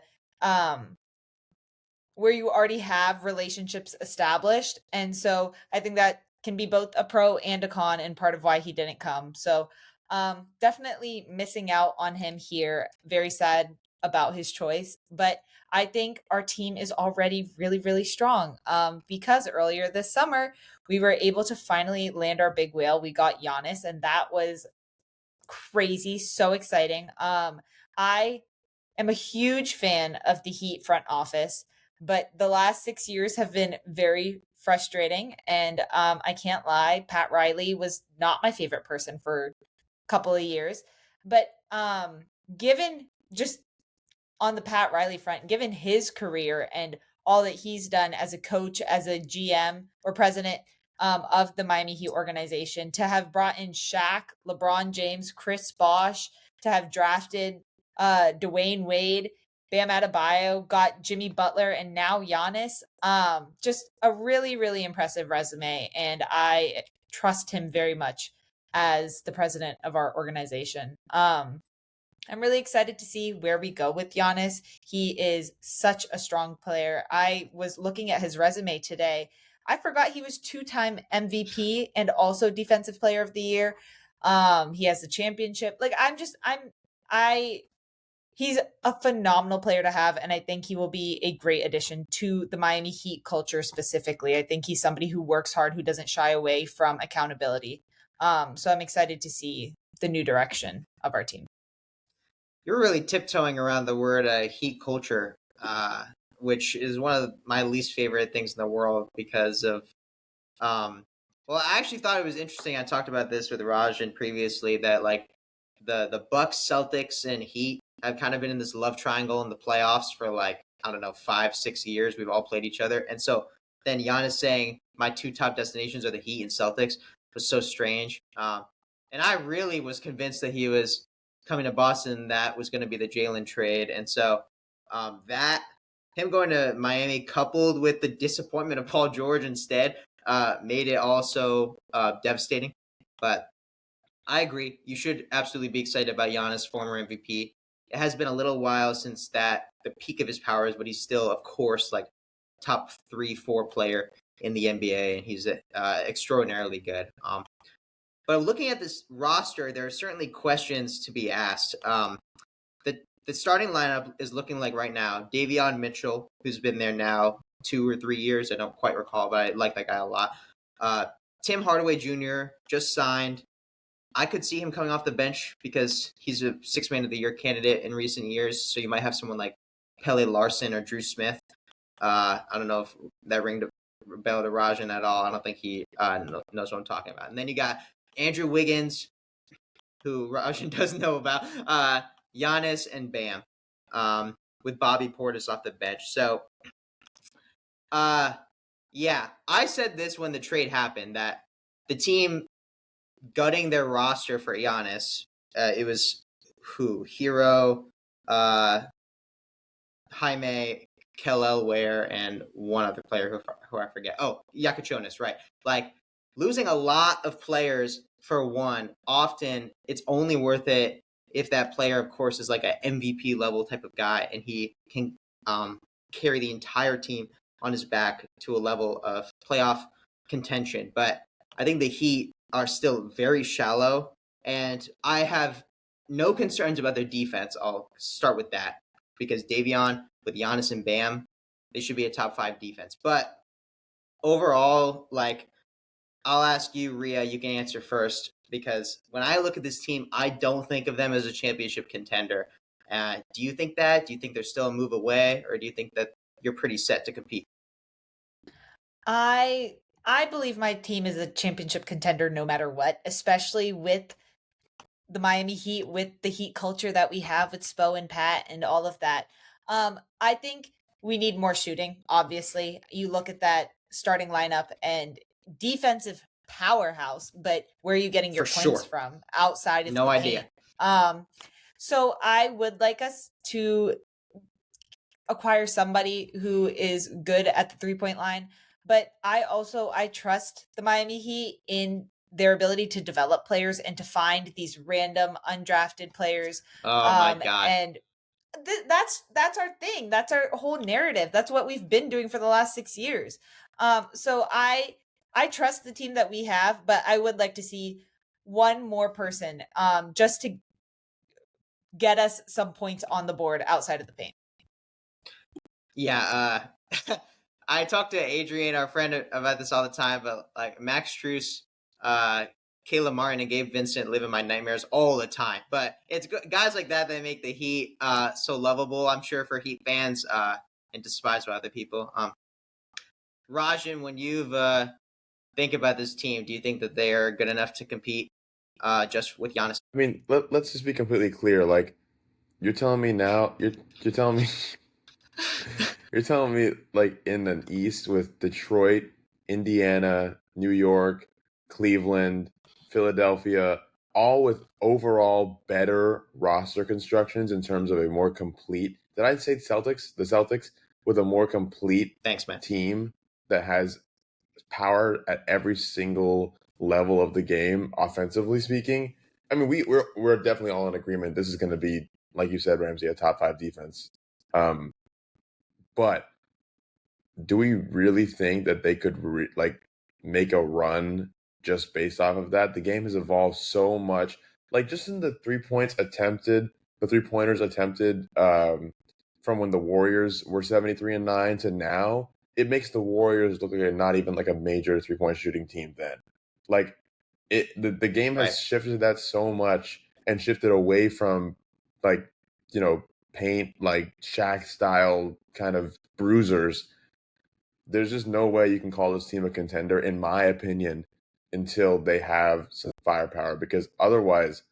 where you already have relationships established. And so I think that can be both a pro and a con, and part of why he didn't come. So definitely missing out on him here. Very sad about his choice. But I think our team is already really, really strong because earlier this summer, we were able to finally land our big whale. We got Giannis, and that was crazy. So exciting. I am a huge fan of the Heat front office, but the last 6 years have been very frustrating. And I can't lie, Pat Riley was not my favorite person for a couple of years. But given just on the Pat Riley front, given his career and all that he's done as a coach, as a GM or president of the Miami Heat organization, to have brought in Shaq, LeBron James, Chris Bosh, to have drafted Dwayne Wade, Bam Adebayo, got Jimmy Butler, and now Giannis. Just a really, really impressive resume, and I trust him very much as the president of our organization. I'm really excited to see where we go with Giannis. He is such a strong player. I was looking at his resume today. I forgot he was 2-time MVP and also Defensive Player of the Year. He has the championship. Like he's a phenomenal player to have, and I think he will be a great addition to the Miami Heat culture specifically. I think he's somebody who works hard, who doesn't shy away from accountability. So I'm excited to see the new direction of our team. You're really tiptoeing around the word Heat culture, which is one of my least favorite things in the world because of, well, I actually thought it was interesting. I talked about this with Rajan previously, that like the Bucks, Celtics, and Heat have kind of been in this love triangle in the playoffs for like, I don't know, 5-6 years. We've all played each other. And so then Giannis saying my 2 top destinations are the Heat and Celtics was so strange. And I really was convinced that he was coming to Boston, that was going to be the Jaylen trade. And so that him going to Miami, coupled with the disappointment of Paul George instead, made it also devastating. But I agree. You should absolutely be excited about Giannis, former MVP. It has been a little while since the peak of his powers, but he's still, of course, like top 3-4 player in the NBA, and he's extraordinarily good. But looking at this roster, there are certainly questions to be asked. The starting lineup is looking like right now, Davion Mitchell, who's been there now 2 or 3 years. I don't quite recall, but I like that guy a lot. Tim Hardaway Jr. just signed. I could see him coming off the bench because he's a 6th Man of the Year candidate in recent years. So you might have someone like Pele Larson or Drew Smith. I don't know if that ringed a bell to Rajan at all. I don't think he knows what I'm talking about. And then you got Andrew Wiggins, who Rajan doesn't know about, Giannis, and Bam, with Bobby Portis off the bench. So, yeah, I said this when the trade happened, that the team gutting their roster for Giannis, it was Hero, Jaime, Kel'el Ware, and one other player who I forget. Oh, Yakachonis, right. Like, losing a lot of players for one, often it's only worth it if that player, of course, is like an MVP level type of guy, and he can carry the entire team on his back to a level of playoff contention. But I think the Heat are still very shallow, and I have no concerns about their defense. I'll start with that, because Davion with Giannis and Bam, they should be a top 5 defense. But overall, like, I'll ask you, Ria, you can answer first, because when I look at this team, I don't think of them as a championship contender. Do you think that? Do you think they're still a move away, or do you think that you're pretty set to compete? I believe my team is a championship contender no matter what, especially with the Miami Heat, with the Heat culture that we have with Spo and Pat and all of that. I think we need more shooting, obviously. You look at that starting lineup and defensive powerhouse, but where are you getting your points from outside of no the idea paint? So I would like us to acquire somebody who is good at the 3-point line, but I trust the Miami Heat in their ability to develop players and to find these random undrafted players. Oh my God. And that's our thing. That's our whole narrative. That's what we've been doing for the last 6 years. So I trust the team that we have, but I would like to see one more person just to get us some points on the board outside of the paint. Yeah, I talk to Adrian, our friend, about this all the time, but like Max Strus Caleb Martin and Gabe Vincent live in my nightmares all the time. But it's guys like that that make the Heat so lovable, I'm sure, for Heat fans and despised by other people. Rajan, when you've think about this team, do you think that they are good enough to compete just with Giannis? I mean, let's just be completely clear. Like, you're telling me now, you're telling me, you're telling me, like, in the East with Detroit, Indiana, New York, Cleveland, Philadelphia, all with overall better roster constructions in terms of a more complete. Did I say Celtics? The Celtics with a more complete Thanks, man. team that has power at every single level of the game, offensively speaking. I mean, we're definitely all in agreement. This is going to be, like you said, Ramsey, a top 5 defense. But do we really think that they could make a run just based off of that? The game has evolved so much. Like, just in the 3-pointers attempted from when the Warriors were 73-9 to now, it makes the Warriors look like not even like a major 3-point shooting team then. Like, the game has shifted that so much and shifted away from, like, paint, like Shaq style kind of bruisers. There's just no way you can call this team a contender, in my opinion, until they have some firepower, because otherwise,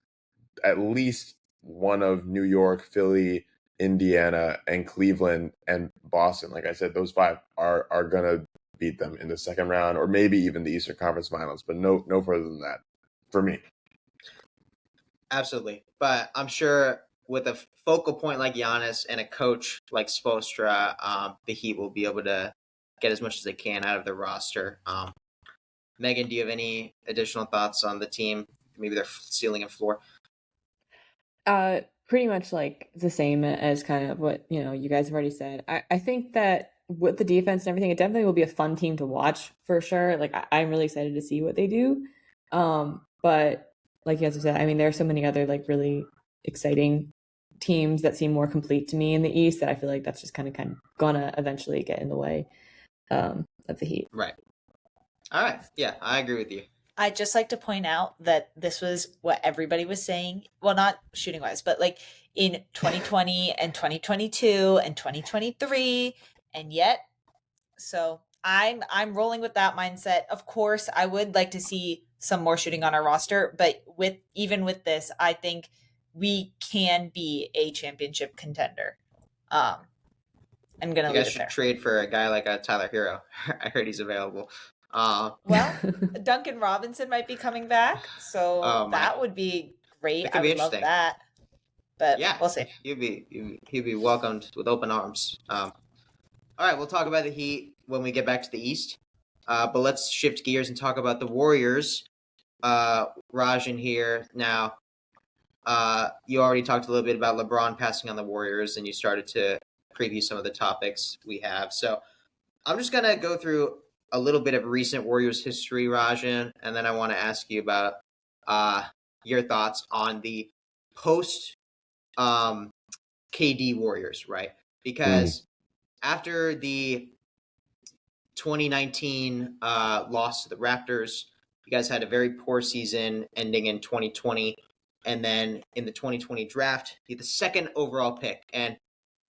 at least one of New York, Philly, Indiana, and Cleveland and Boston, like I said, those 5 are going to beat them in the second round, or maybe even the Eastern Conference Finals, but no further than that for me. Absolutely. But I'm sure with a focal point like Giannis and a coach like Spoelstra, the Heat will be able to get as much as they can out of their roster. Megan, do you have any additional thoughts on the team, maybe their ceiling and floor? Pretty much like the same as kind of what you guys have already said. I think that with the defense and everything, it definitely will be a fun team to watch for sure. Like, I'm really excited to see what they do. But like you guys have said, I mean, there are so many other like really exciting teams that seem more complete to me in the East that I feel like that's just kind of gonna eventually get in the way of the Heat. Right. All right. Yeah, I agree with you. I'd just like to point out that this was what everybody was saying. Well, not shooting wise, but like in 2020 and 2022 and 2023. And yet, so I'm rolling with that mindset. Of course, I would like to see some more shooting on our roster, but even with this, I think we can be a championship contender. I'm gonna. You guys should trade for a guy like Tyler Hero. I heard he's available. Well, Duncan Robinson might be coming back, so that would be great. I would love that. But yeah, we'll see. He'll be welcomed with open arms. All right, we'll talk about the Heat when we get back to the East. But let's shift gears and talk about the Warriors. Rajan here now. You already talked a little bit about LeBron passing on the Warriors, and you started to preview some of the topics we have. So I'm just gonna go through a little bit of recent Warriors history, Rajan, and then I want to ask you about your thoughts on the post KD Warriors, right? Because after the 2019 loss to the Raptors, you guys had a very poor season ending in 2020, and then in the 2020 draft, you had the second overall pick. And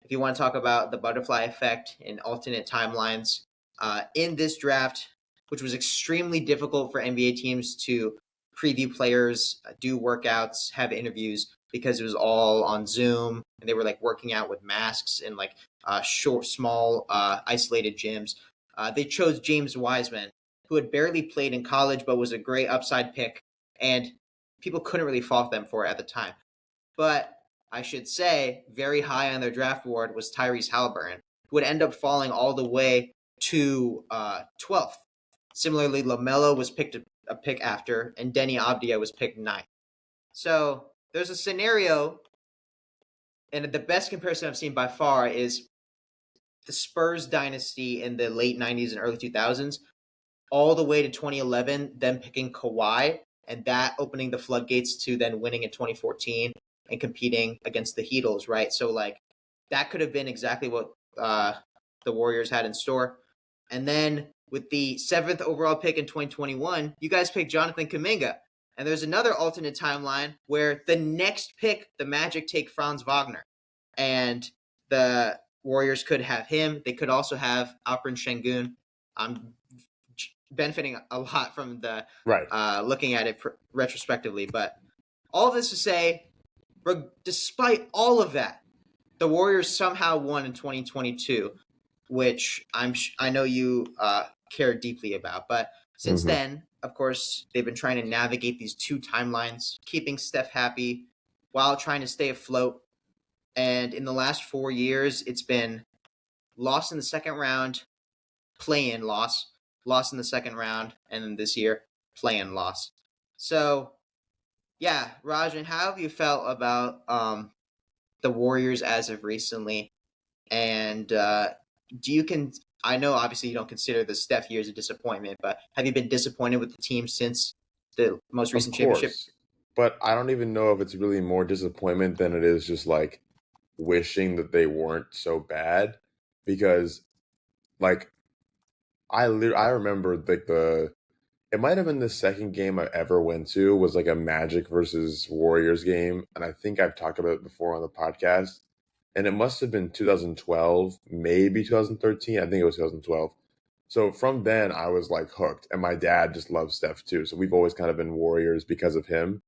if you want to talk about the butterfly effect in alternate timelines, in this draft, which was extremely difficult for NBA teams to preview players, do workouts, have interviews, because it was all on Zoom, and they were like working out with masks in like small, isolated gyms. They chose James Wiseman, who had barely played in college, but was a great upside pick, and people couldn't really fault them for it at the time. But I should say, very high on their draft board was Tyrese Halliburton, who would end up falling all the way to 12th. Similarly, LaMelo was picked a pick after, and Denny Avdia was picked 9th. So there's a scenario, and the best comparison I've seen by far is the Spurs dynasty in the late 90s and early 2000s, all the way to 2011, them picking Kawhi, and that opening the floodgates to then winning in 2014 and competing against the Heatles, right? So, like, that could have been exactly what the Warriors had in store. And then with the 7th overall pick in 2021, you guys picked Jonathan Kuminga, And there's another alternate timeline where the next pick, the Magic take Franz Wagner. And the Warriors could have him. They could also have Alperen Şengün. I'm benefiting a lot from the looking at it retrospectively. But all this to say, despite all of that, the Warriors somehow won in 2022, which I know you care deeply about. But since then, of course, they've been trying to navigate these two timelines, keeping Steph happy while trying to stay afloat. And in the last 4 years, it's been lost in the second round, play-in loss in the second round, and then this year, play-in loss. So, yeah, Rajan, how have you felt about the Warriors as of recently? And I know obviously you don't consider the Steph years a disappointment, but have you been disappointed with the team since the most recent championship? But I don't even know if it's really more disappointment than it is just like wishing that they weren't so bad, because like I remember like it might have been the second game I ever went to was like a Magic versus Warriors game, and I think I've talked about it before on the podcast, and it must have been 2012, maybe 2013. I think it was 2012. So from then I was like hooked, and my dad just loves Steph too, so we've always kind of been Warriors because of him.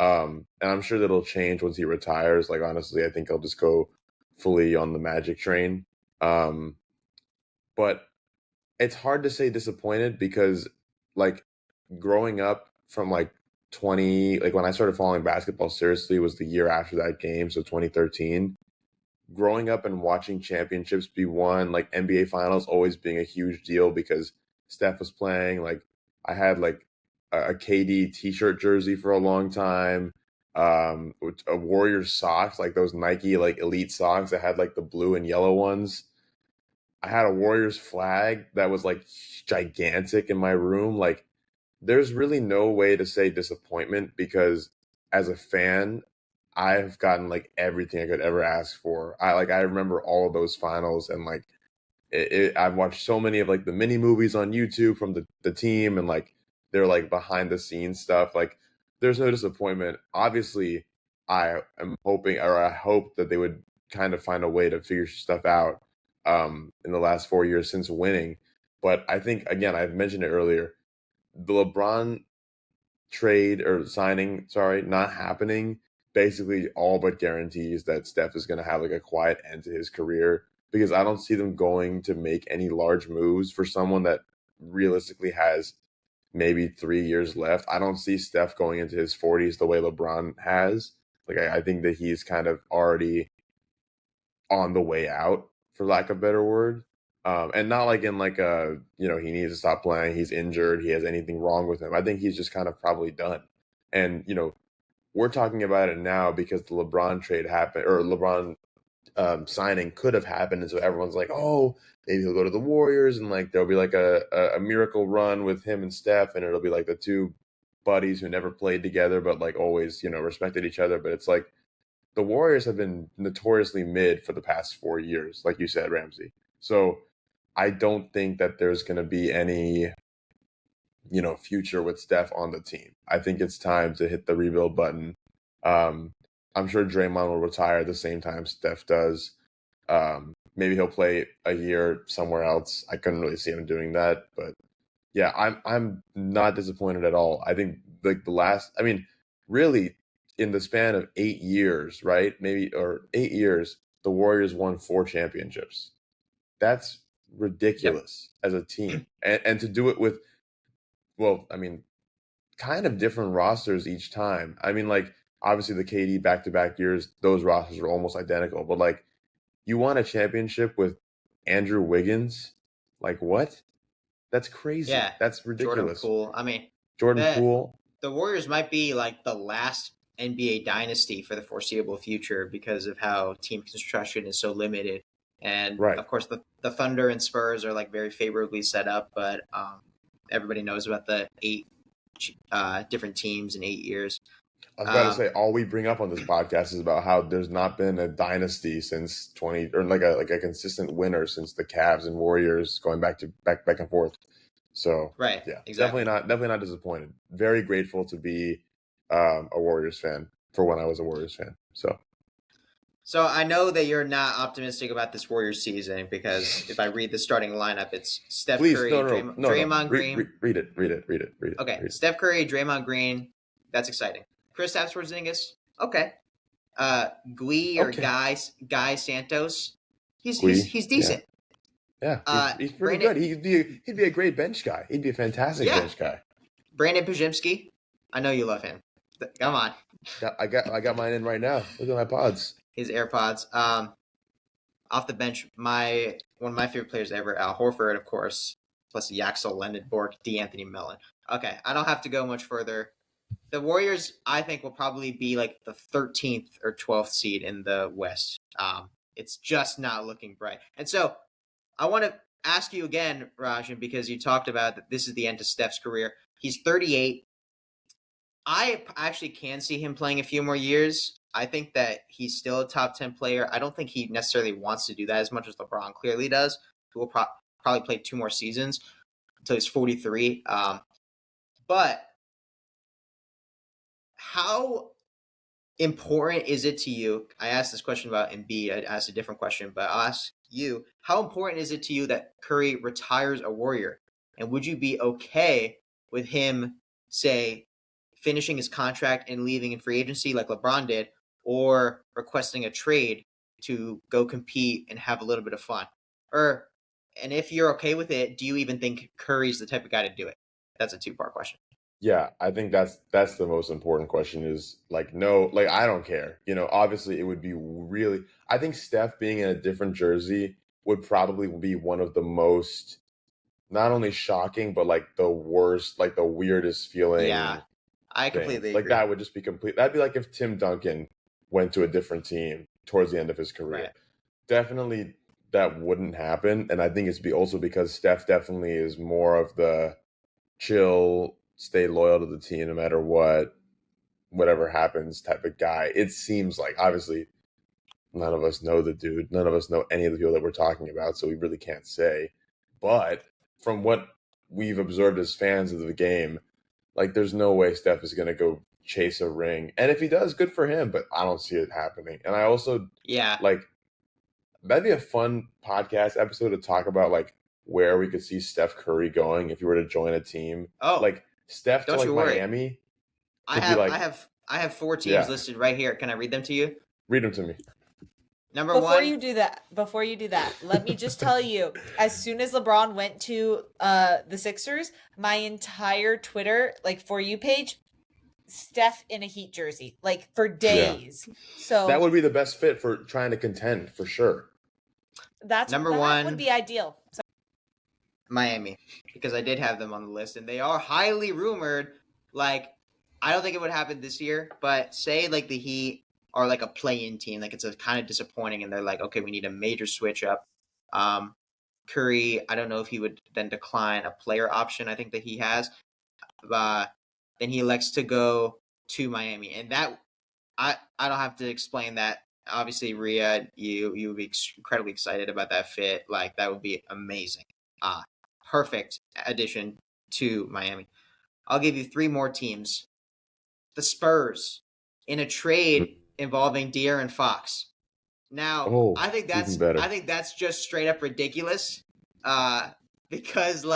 And I'm sure that'll change once he retires. Like, honestly, I think I'll just go fully on the Magic train. But it's hard to say disappointed because, like, growing up from, like, when I started following basketball seriously was the year after that game, so 2013. Growing up and watching championships be won, like, NBA Finals always being a huge deal because Steph was playing. Like, I had, like, a KD t-shirt jersey for a long time, a Warriors socks, like those Nike like elite socks that had like the blue and yellow ones. I had a Warriors flag that was like gigantic in my room. Like, there's really no way to say disappointment because as a fan, I've gotten like everything I could ever ask for. I remember all of those finals, and like I've watched so many of like the mini movies on YouTube from the team, and like they're like behind the scenes stuff. Like, there's no disappointment. Obviously, I hope that they would kind of find a way to figure stuff out in the last 4 years since winning. But I think, again, I've mentioned it earlier, the LeBron trade or signing, not happening, basically all but guarantees that Steph is going to have like a quiet end to his career, because I don't see them going to make any large moves for someone that realistically has maybe 3 years left. I don't see Steph going into his 40s the way LeBron has. Like, I think that he's kind of already on the way out, for lack of a better word. And not like in like he needs to stop playing, he's injured, he has anything wrong with him. I think he's just kind of probably done. And, we're talking about it now because the LeBron trade happened, or LeBron signing could have happened. And so everyone's like, oh, maybe he'll go to the Warriors and like there'll be like a miracle run with him and Steph, and it'll be like the two buddies who never played together but like always, respected each other. But it's like the Warriors have been notoriously mid for the past 4 years, like you said, Ramsey. So I don't think that there's going to be any, future with Steph on the team. I think it's time to hit the rebuild button. I'm sure Draymond will retire at the same time Steph does. Maybe he'll play a year somewhere else. I couldn't really see him doing that, but yeah, I'm not disappointed at all. I think like really in the span of 8 years, right? Or 8 years, the Warriors won 4 championships. That's ridiculous as a team. And to do it with, kind of different rosters each time. Like, obviously the KD back-to-back years, those rosters are almost identical. But, like, you won a championship with Andrew Wiggins? Like, what? That's crazy. Yeah. That's ridiculous. Jordan Poole. The Warriors might be, like, the last NBA dynasty for the foreseeable future because of how team construction is so limited. And, of course, the Thunder and Spurs are, like, very favorably set up. But everybody knows about the 8 different teams in 8 years. I was about to say, all we bring up on this podcast is about how there's not been a dynasty since or like a consistent winner since the Cavs and Warriors going back and forth. So right, yeah, exactly. definitely not disappointed. Very grateful to be a Warriors fan for when I was a Warriors fan. So I know that you're not optimistic about this Warriors season because if I read the starting lineup, it's Steph Curry, Draymond Green. Read it. Okay, read it. Steph Curry, Draymond Green. That's exciting. Kristaps Porzingis. Okay. Gui or Guy Santos. He's decent. Yeah, he's pretty good. He'd be a great bench guy. He'd be a fantastic bench guy. Brandon Pajimski. I know you love him. Come on. I got mine in right now. Look at my pods. His AirPods. Off the bench, one of my favorite players ever, Al Horford, of course, plus Yaxel Lendenborg, D'Anthony Mellon. Okay, I don't have to go much further. The Warriors, I think, will probably be like the 13th or 12th seed in the West. It's just not looking bright. And so I want to ask you again, Rajan, because you talked about that this is the end of Steph's career. He's 38. I actually can see him playing a few more years. I think that he's still a top 10 player. I don't think he necessarily wants to do that as much as LeBron clearly does. He will probably play 2 more seasons until he's 43. But how important is it to you? I asked this question about Embiid. I asked a different question, but I'll ask you, how important is it to you that Curry retires a Warrior? And would you be okay with him, say, finishing his contract and leaving in free agency like LeBron did, or requesting a trade to go compete and have a little bit of fun? And if you're okay with it, do you even think Curry's the type of guy to do it? That's a 2-part question. Yeah, I think that's the most important question is no, I don't care. Obviously it would be really, I think Steph being in a different jersey would probably be one of the most, not only shocking, but the worst, the weirdest feeling. Yeah, I completely agree. That would just be complete. That'd be like if Tim Duncan went to a different team towards the end of his career. Right. Definitely that wouldn't happen. And I think it's also because Steph definitely is more of the chill, stay loyal to the team no matter whatever happens type of guy. It seems like, obviously, none of us know the dude. None of us know any of the people that we're talking about, so we really can't say. But from what we've observed as fans of the game, there's no way Steph is going to go chase a ring. And if he does, good for him, but I don't see it happening. And I also, that'd be a fun podcast episode to talk about, where we could see Steph Curry going if he were to join a team. Oh, Steph to worry. Miami. I have 4 teams listed right here. Can I read them to you? Read them to me. Number before one. Before you do that, let me just tell you, as soon as LeBron went to the Sixers, my entire Twitter, For You page, Steph in a Heat jersey, for days. Yeah. So that would be the best fit for trying to contend, for sure. That would be ideal. So, Miami, because I did have them on the list, and they are highly rumored. I don't think it would happen this year, but say the Heat are a play-in team, it's a kind of disappointing, and they're okay, we need a major switch up. Curry, I don't know if he would then decline a player option I think that he has. Then he elects to go to Miami, and that I don't have to explain that. Obviously, Ria, you would be incredibly excited about that fit. That would be amazing. Perfect addition to Miami. I'll give you 3 more teams. The Spurs in a trade involving De'Aaron Fox. Now, I think that's just straight up ridiculous. Because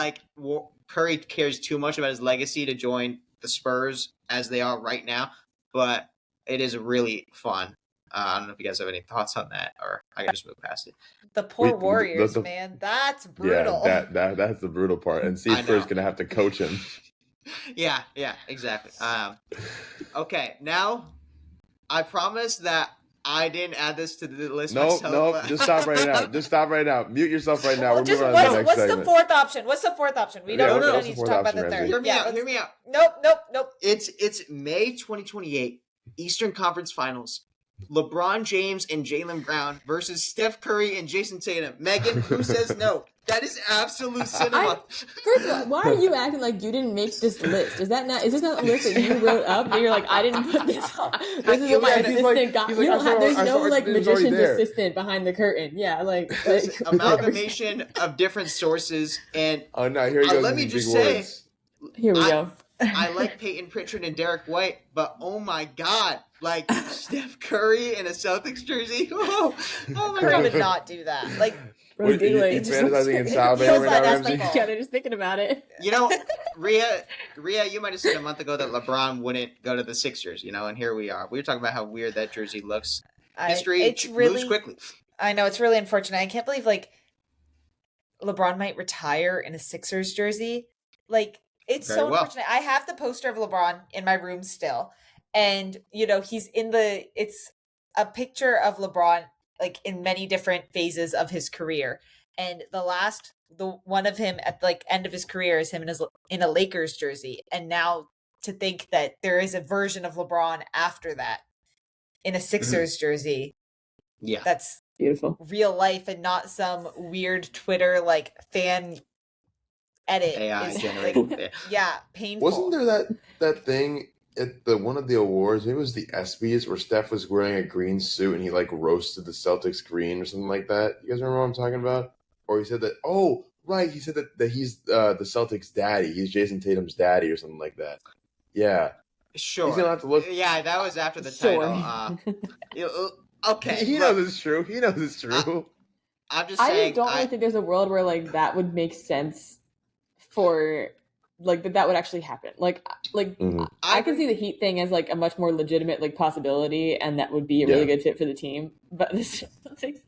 Curry cares too much about his legacy to join the Spurs as they are right now. But it is really fun. I don't know if you guys have any thoughts on that, or I can just move past it. The poor Warriors, man. That's brutal. Yeah, that's the brutal part. And Steve Kerr's going to have to coach him. Yeah, exactly. Okay, now I promise that I didn't add this to the list myself. Nope. Just stop right now. Mute yourself right now. What's the 4th option? What's the 4th option? We don't need to talk about the 3rd. Hear me out. Nope. It's May 2028, Eastern Conference Finals. LeBron James and Jaylen Brown versus Steph Curry and Jason Tatum. Megan, who says no? That is absolute cinema. First of all, why are you acting like you didn't make this list? Is this not a list that you wrote up? And you're like, I didn't put this on. This is what my assistant got. There's no magician's assistant behind the curtain. Yeah, amalgamation of different sources. And oh no, here you go. Let me just say, here we go. I like Peyton Pritchard and Derek White, but oh my god, like Steph Curry in a Celtics jersey. Oh my Curry god. would not do that. Like, Bro, Wait, you it just looks fantasizing in it South feels Bay right now, unethical. Ramsey? Yeah, they're just thinking about it. You know, Ria, you might have said a month ago that LeBron wouldn't go to the Sixers, and here we are. We were talking about how weird that jersey looks. History moves quickly. I know, it's really unfortunate. I can't believe, like, LeBron might retire in a Sixers jersey. Like, it's Very so well. unfortunate. I have the poster of LeBron in my room still. And, he's it's a picture of LeBron, like, in many different phases of his career. And the one of him at, like, end of his career is him in a Lakers jersey. And now to think that there is a version of LeBron after that in a Sixers jersey. Yeah. That's Beautiful. real life and not some weird Twitter like fan edit. AI generated. Yeah, painful. Wasn't there that thing at one of the awards? Maybe it was the ESPYs where Steph was wearing a green suit and he like roasted the Celtics green or something like that. You guys remember what I'm talking about? Or he said that. Oh, right. He said that he's the Celtics' daddy. He's Jason Tatum's daddy or something like that. Yeah. Sure. He's gonna have to look. Yeah, that was after the Sure. title. Okay. He knows it's true. He knows it's true. I'm just I saying. just don't really think there's a world where like that would make sense for like that would actually happen. Like Mhm. I can see the Heat thing as like a much more legitimate like possibility, and that would be a really good fit for the team. But this,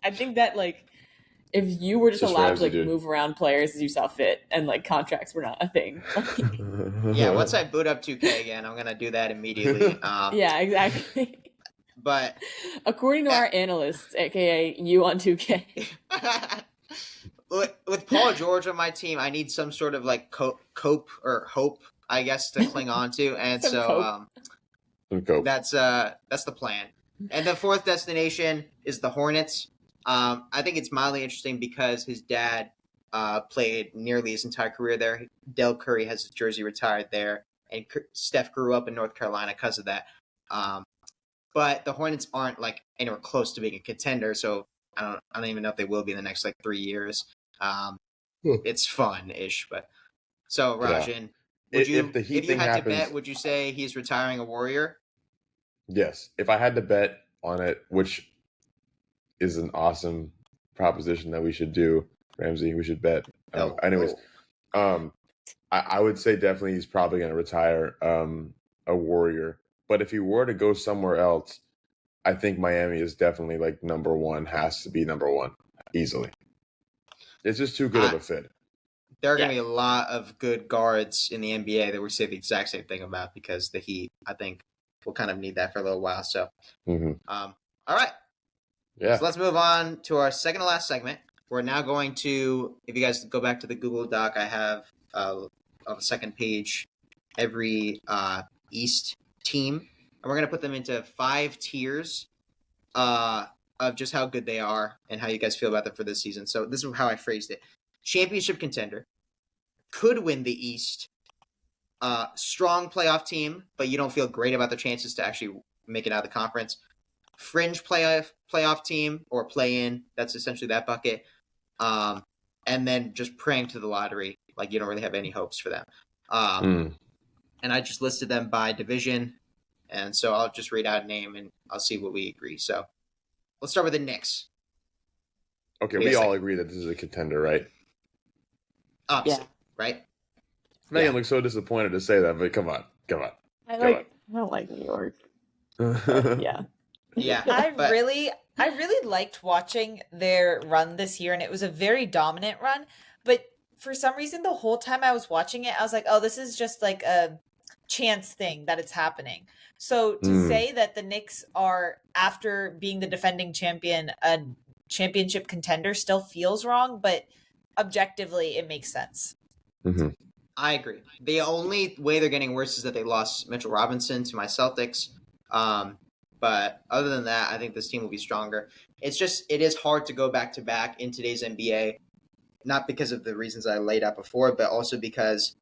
I think that like if you were just allowed Ramsey, to like move around players as you saw fit, and like contracts were not a thing. Yeah, once I boot up 2K again, I'm gonna do that immediately. Yeah, exactly. But according to our analysts, aka you on 2K. with Paul George on my team, I need some sort of like cope or hope, I guess, to cling on to, and so that's the plan. And the fourth destination is the Hornets. I think it's mildly interesting because his dad played nearly his entire career there. Del Curry has his jersey retired there, and Steph grew up in North Carolina because of that. But the Hornets aren't like anywhere close to being a contender, so I don't even know if they will be in the next like 3 years. It's fun-ish, but so Rajan, if you had to bet, would you say he's retiring a Warrior? Yes, if I had to bet on it, which is an awesome proposition that we should do, Ramsey. We should bet. I would say definitely he's probably going to retire a Warrior. But if he were to go somewhere else, I think Miami is definitely like number one, has to be number one, easily. It's just too good of a fit. There are going to be a lot of good guards in the NBA that we say the exact same thing about because the Heat, I think, will kind of need that for a little while. So, all right. Yeah. So let's move on to our second to last segment. We're now going to, if you guys go back to the Google Doc, I have on the second page every East team, and we're going to put them into 5 tiers of just how good they are and how you guys feel about them for this season. So this is how I phrased it. Championship contender, could win the East, strong playoff team, but you don't feel great about their chances to actually make it out of the conference, fringe playoff team or play-in, that's essentially that bucket, and then just praying to the lottery, like you don't really have any hopes for them. And I just listed them by division, and so I'll just read out a name, and I'll see what we agree. So let's start with the Knicks. Okay, we all agree that this is a contender, right? Obviously, right? Megan looks so disappointed to say that, but come on. I don't like New York. Yeah. I really liked watching their run this year, and it was a very dominant run. But for some reason, the whole time I was watching it, I was like, oh, this is just like a chance thing that it's happening. So to say that the Knicks are, after being the defending champion, a championship contender still feels wrong, but objectively it makes sense. I agree. The only way they're getting worse is that they lost Mitchell Robinson to my Celtics. But other than that, I think this team will be stronger. It is hard to go back-to-back in today's NBA, not because of the reasons I laid out before, but also because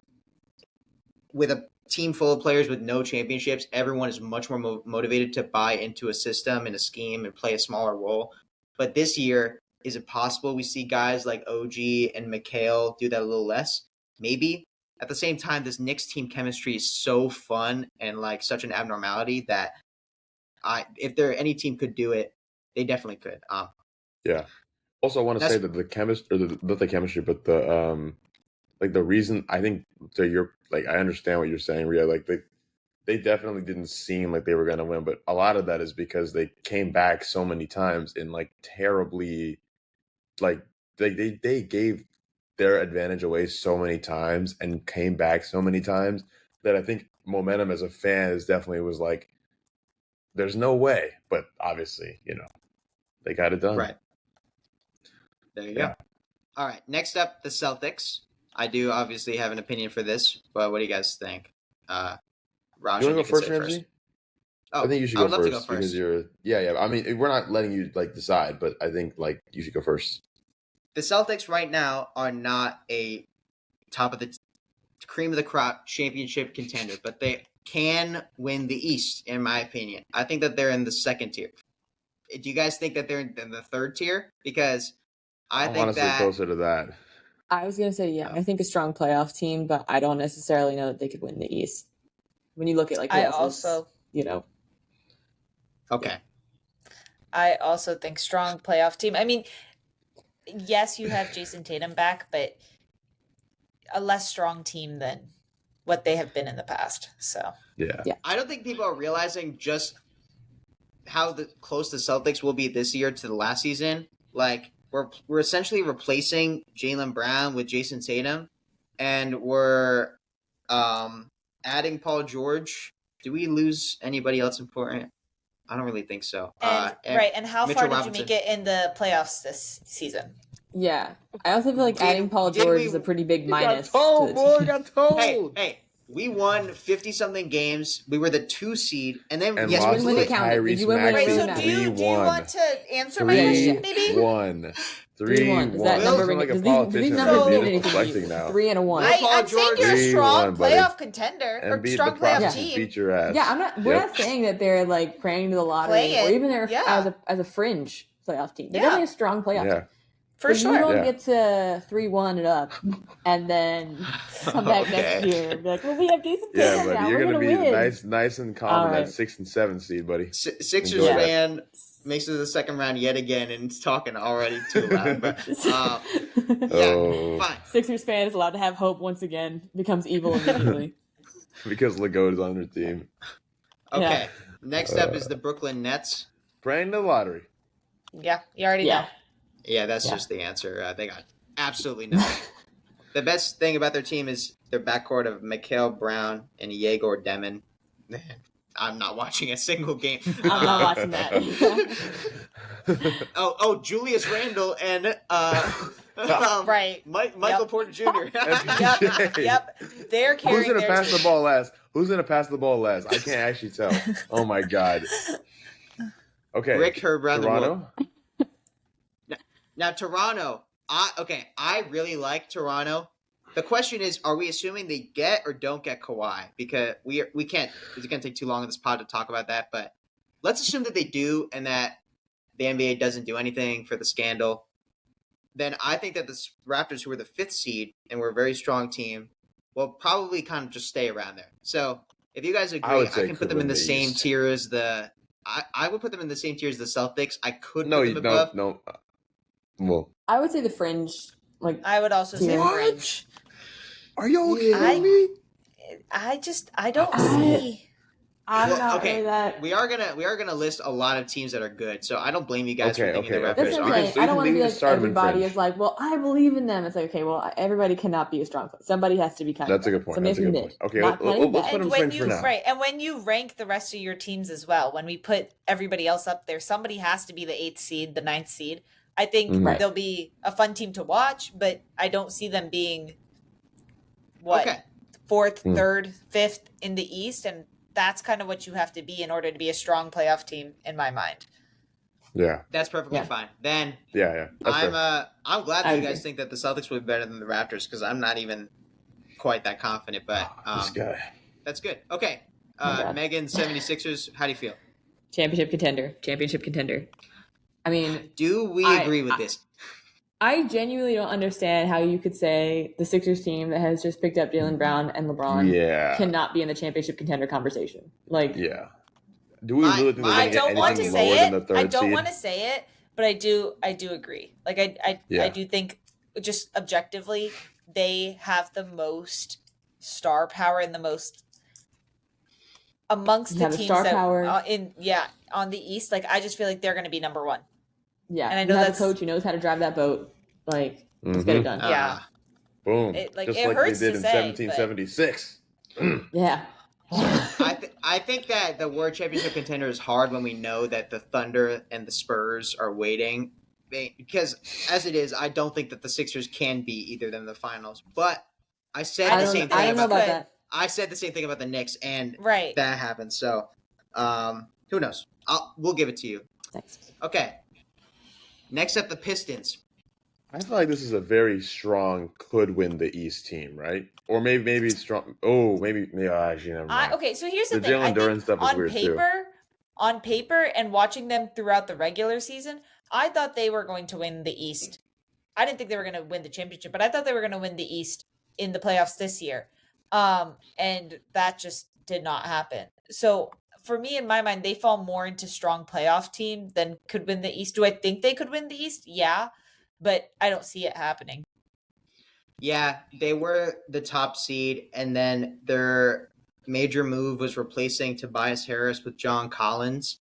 with a team full of players with no championships, everyone is much more motivated to buy into a system and a scheme and play a smaller role. But this year, is it possible we see guys like OG and McHale do that a little less? Maybe. at the same time, this Knicks team chemistry is so fun and like such an abnormality that if any team could do it, they definitely could. Yeah. Also, I want to say that the chemistry, not the chemistry, but the like the reason I think that you're like I understand what you're saying, Ria. Like they definitely didn't seem like they were going to win, but a lot of that is because they came back so many times in like terribly, like they gave their advantage away so many times and came back so many times that I think momentum as a fan is definitely was like, there's no way, but obviously, they got it done. Right. There you go. All right. Next up, the Celtics. I do obviously have an opinion for this, but what do you guys think? Raj, you want to go first, Ramsey? Oh, I think you should go first, love to go first because you're. Yeah. I mean, we're not letting you like decide, but I think like you should go first. The Celtics right now are not a top of the cream of the crop championship contender, but they can win the East, in my opinion. I think that they're in the second tier. Do you guys think that they're in the third tier? Because I think honestly closer to that. I was going to say, yeah, I think a strong playoff team, but I don't necessarily know that they could win the East. When you look at like, Okay. I also think strong playoff team. I mean, yes, you have Jason Tatum back, but a less strong team than what they have been in the past. So yeah. I don't think people are realizing just how close the Celtics will be this year to the last season. Like we're essentially replacing Jaylen Brown with Jason Tatum, and we're adding Paul George. Do we lose anybody else important? I don't really think so. And how Mitchell far did Robinson. you make it in the playoffs this season? Yeah, I also feel like adding Paul George is a pretty big minus. Got told. Hey, we won 50-something games. We were the 2 seed, and then we didn't win the count. Did you win when it really mattered? Do you want to answer my question, maybe? 3-1. 3-1. Does that number ring? Does these numbers mean anything? 3 and a 1. I'm saying you're a strong playoff contender or strong playoff team. Beat your ass. Yeah, we're not saying that they're like praying to the lottery or even they're as a fringe playoff team. They're definitely a strong playoff team. For sure. You don't get to 3-1 it up and then come back next year and be like, well, we have decent Tatum but now. You're going to be win. nice and calm in that 6 and 7 seed, buddy. Sixers fan makes it to the second round yet again and it's talking already too loud. But fine. Sixers fan is allowed to have hope once again. Becomes evil immediately. Because Legault is on their team. Okay. Next up is the Brooklyn Nets. Praying the lottery. Yeah, you already know. Yeah, that's just the answer. They got absolutely nothing. The best thing about their team is their backcourt of Mikhail Brown and Yegor Demon. I'm not watching a single game. I'm not watching that. Julius Randle and Michael Porter Jr. Yep. They're carrying. Who's gonna pass the ball last? Who's gonna pass the ball last? I can't actually tell. Oh my god. Okay. Rick Herb around Toronto. Now Toronto. I really like Toronto. The question is, are we assuming they get or don't get Kawhi? Because we can't. It's going to take too long in this pod to talk about that. But let's assume that they do, and that the NBA doesn't do anything for the scandal. Then I think that the Raptors, who were the 5th seed and were a very strong team, will probably kind of just stay around there. So if you guys agree, I can put them in the same tier as the. I would put them in the same tier as the Celtics. I could put them above. No. Well, I would say the fringe. Like I would also say fringe. Are you kidding me? I don't see. I'm not really that. We are gonna list a lot of teams that are good, so I don't blame you guys for thinking the Raptors That's what I'm saying. I don't want to be like everybody is like, well, I believe in them. It's like, okay, well, everybody cannot be a strong player. Somebody has to be kind of. That's a good point. That's a good point. Okay, let's put them fringe for now. Right, and when you rank the rest of your teams as well, when we put everybody else up there, somebody has to be the 8th seed, the 9th seed. I think they'll be a fun team to watch, but I don't see them being 4th, 3rd, 5th in the East, and that's kind of what you have to be in order to be a strong playoff team, in my mind. Yeah, that's perfectly fine. Then I'm glad that you guys think that the Celtics will be better than the Raptors, because I'm not even quite that confident. But this guy, that's good. Okay, Megan, 76ers. How do you feel? Championship contender. I mean, do we agree with this? I genuinely don't understand how you could say the Sixers team that has just picked up Jaylen Brown and LeBron cannot be in the championship contender conversation. Like, do we really think they're going to get anything lower than the third seed? I don't want to say it, but I do agree. Like, I do think just objectively they have the most star power and the most amongst the teams star that power. On the East. Like, I just feel like they're going to be number one. Yeah, and I know that's a coach who knows how to drive that boat. Like, let's get it done. Yeah, boom. Just like hurts they did in 1776. Yeah. I think that the word championship contender is hard when we know that the Thunder and the Spurs are waiting. Because as it is, I don't think that the Sixers can be either of them in the finals. But I said the same thing. I don't know about that. I said the same thing about the Knicks, and that happened. So, who knows? We'll give it to you. Thanks. Okay. Next up, the Pistons. I feel like this is a very strong could win the East team, right? Or maybe strong. Oh, maybe actually never mind. Okay, so here's the thing. Jalen Duren stuff is weird too. On paper, and watching them throughout the regular season, I thought they were going to win the East. I didn't think they were going to win the championship, but I thought they were going to win the East in the playoffs this year. And that just did not happen. So for me, in my mind, they fall more into strong playoff team than could win the East. Do I think they could win the East? Yeah, but I don't see it happening. Yeah, they were the top seed, and then their major move was replacing Tobias Harris with John Collins.